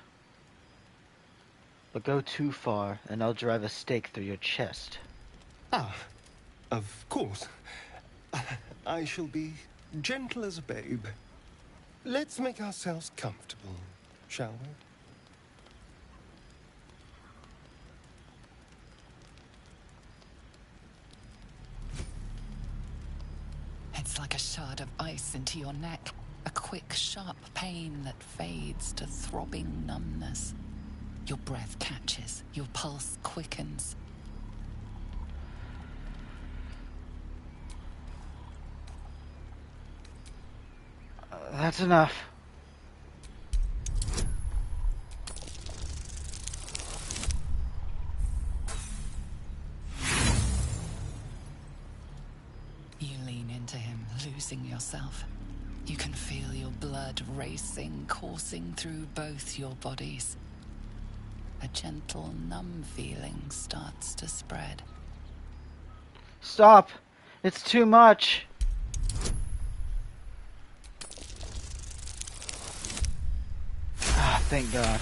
But go too far, and I'll drive a stake through your chest. Ah, of course. I shall be gentle as a babe. Let's make ourselves comfortable, shall we? It's like a shard of ice into your neck, a quick, sharp pain that fades to throbbing numbness. Your breath catches, your pulse quickens. That's enough. You lean into him, losing yourself. You can feel your blood racing, coursing through both your bodies. A gentle, numb feeling starts to spread. Stop! It's too much! Thank God.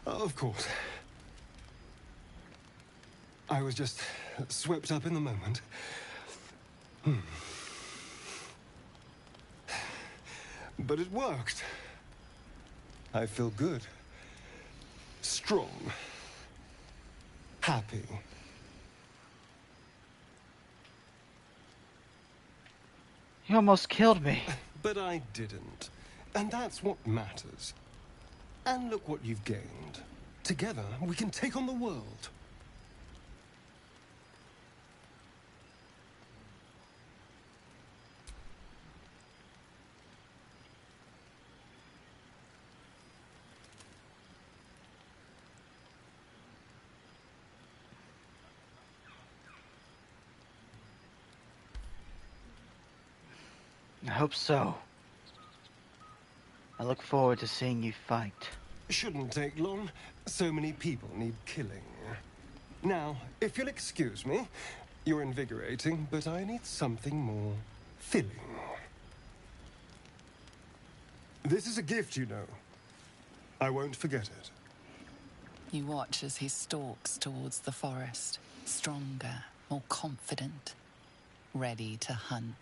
Of course. I was just swept up in the moment. But it worked. I feel good. Strong. Happy. You almost killed me. But I didn't. And that's what matters. And look what you've gained. Together, we can take on the world. I hope so. I look forward to seeing you fight. Shouldn't take long. So many people need killing. Now, if you'll excuse me, you're invigorating, but I need something more filling. This is a gift, you know. I won't forget it. You watch as he stalks towards the forest, stronger, more confident, ready to hunt.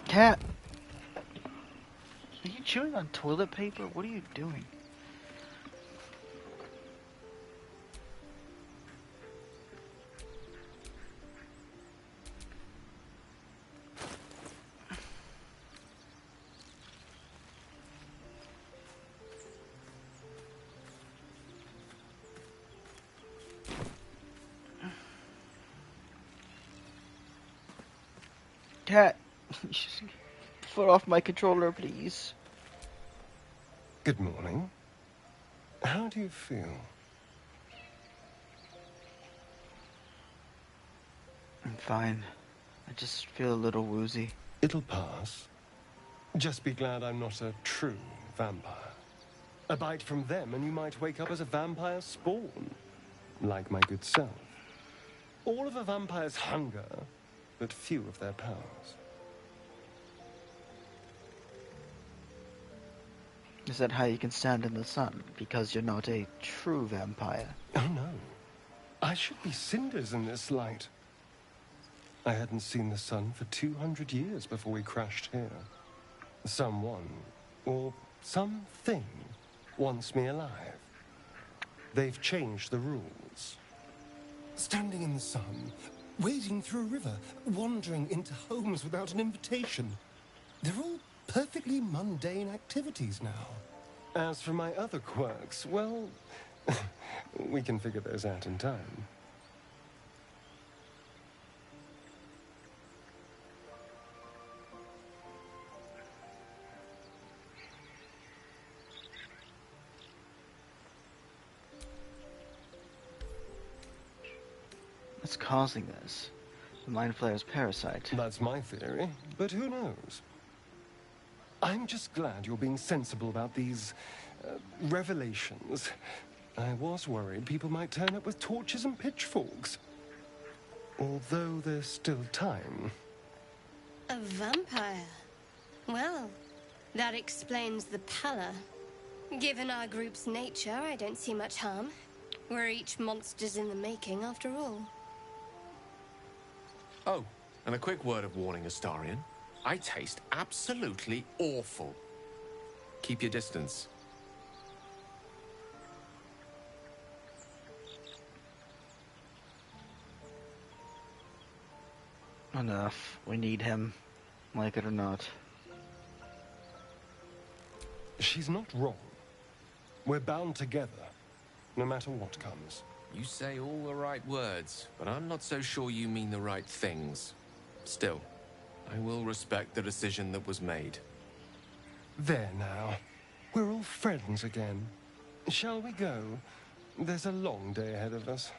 Cat! Are you chewing on toilet paper? What are you doing? Cat! Foot off my controller, please. Good morning. How do you feel? I'm fine. I just feel a little woozy. It'll pass. Just be glad I'm not a true vampire. A bite from them and you might wake up as a vampire spawn. Like my good self. All of a vampire's hunger, but few of their powers. Is that how you can stand in the sun? Because you're not a true vampire? Oh no. I should be cinders in this light. I hadn't seen the sun for 200 years before we crashed here. Someone, or something, wants me alive. They've changed the rules. Standing in the sun, wading through a river, wandering into homes without an invitation. They're all perfectly mundane activities now. As for my other quirks, well, we can figure those out in time. What's causing this? The Mind Flayer's parasite. That's my theory, but who knows? I'm just glad you're being sensible about these revelations. I was worried people might turn up with torches and pitchforks. Although there's still time. A vampire? Well, that explains the pallor. Given our group's nature, I don't see much harm. We're each monsters in the making, after all. Oh, and a quick word of warning, Astarion. I taste absolutely awful. Keep your distance. Enough. We need him. Like it or not. She's not wrong. We're bound together, no matter what comes. You say all the right words, but I'm not so sure you mean the right things. Still, I will respect the decision that was made. There now. We're all friends again. Shall we go? There's a long day ahead of us.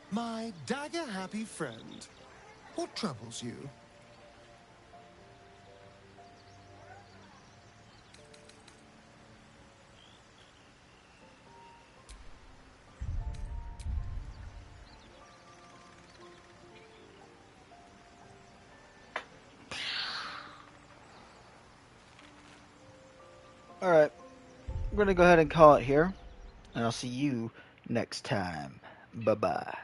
My dagger-happy friend, what troubles you? Alright, I'm gonna go ahead and call it here, and I'll see you next time. Bye-bye.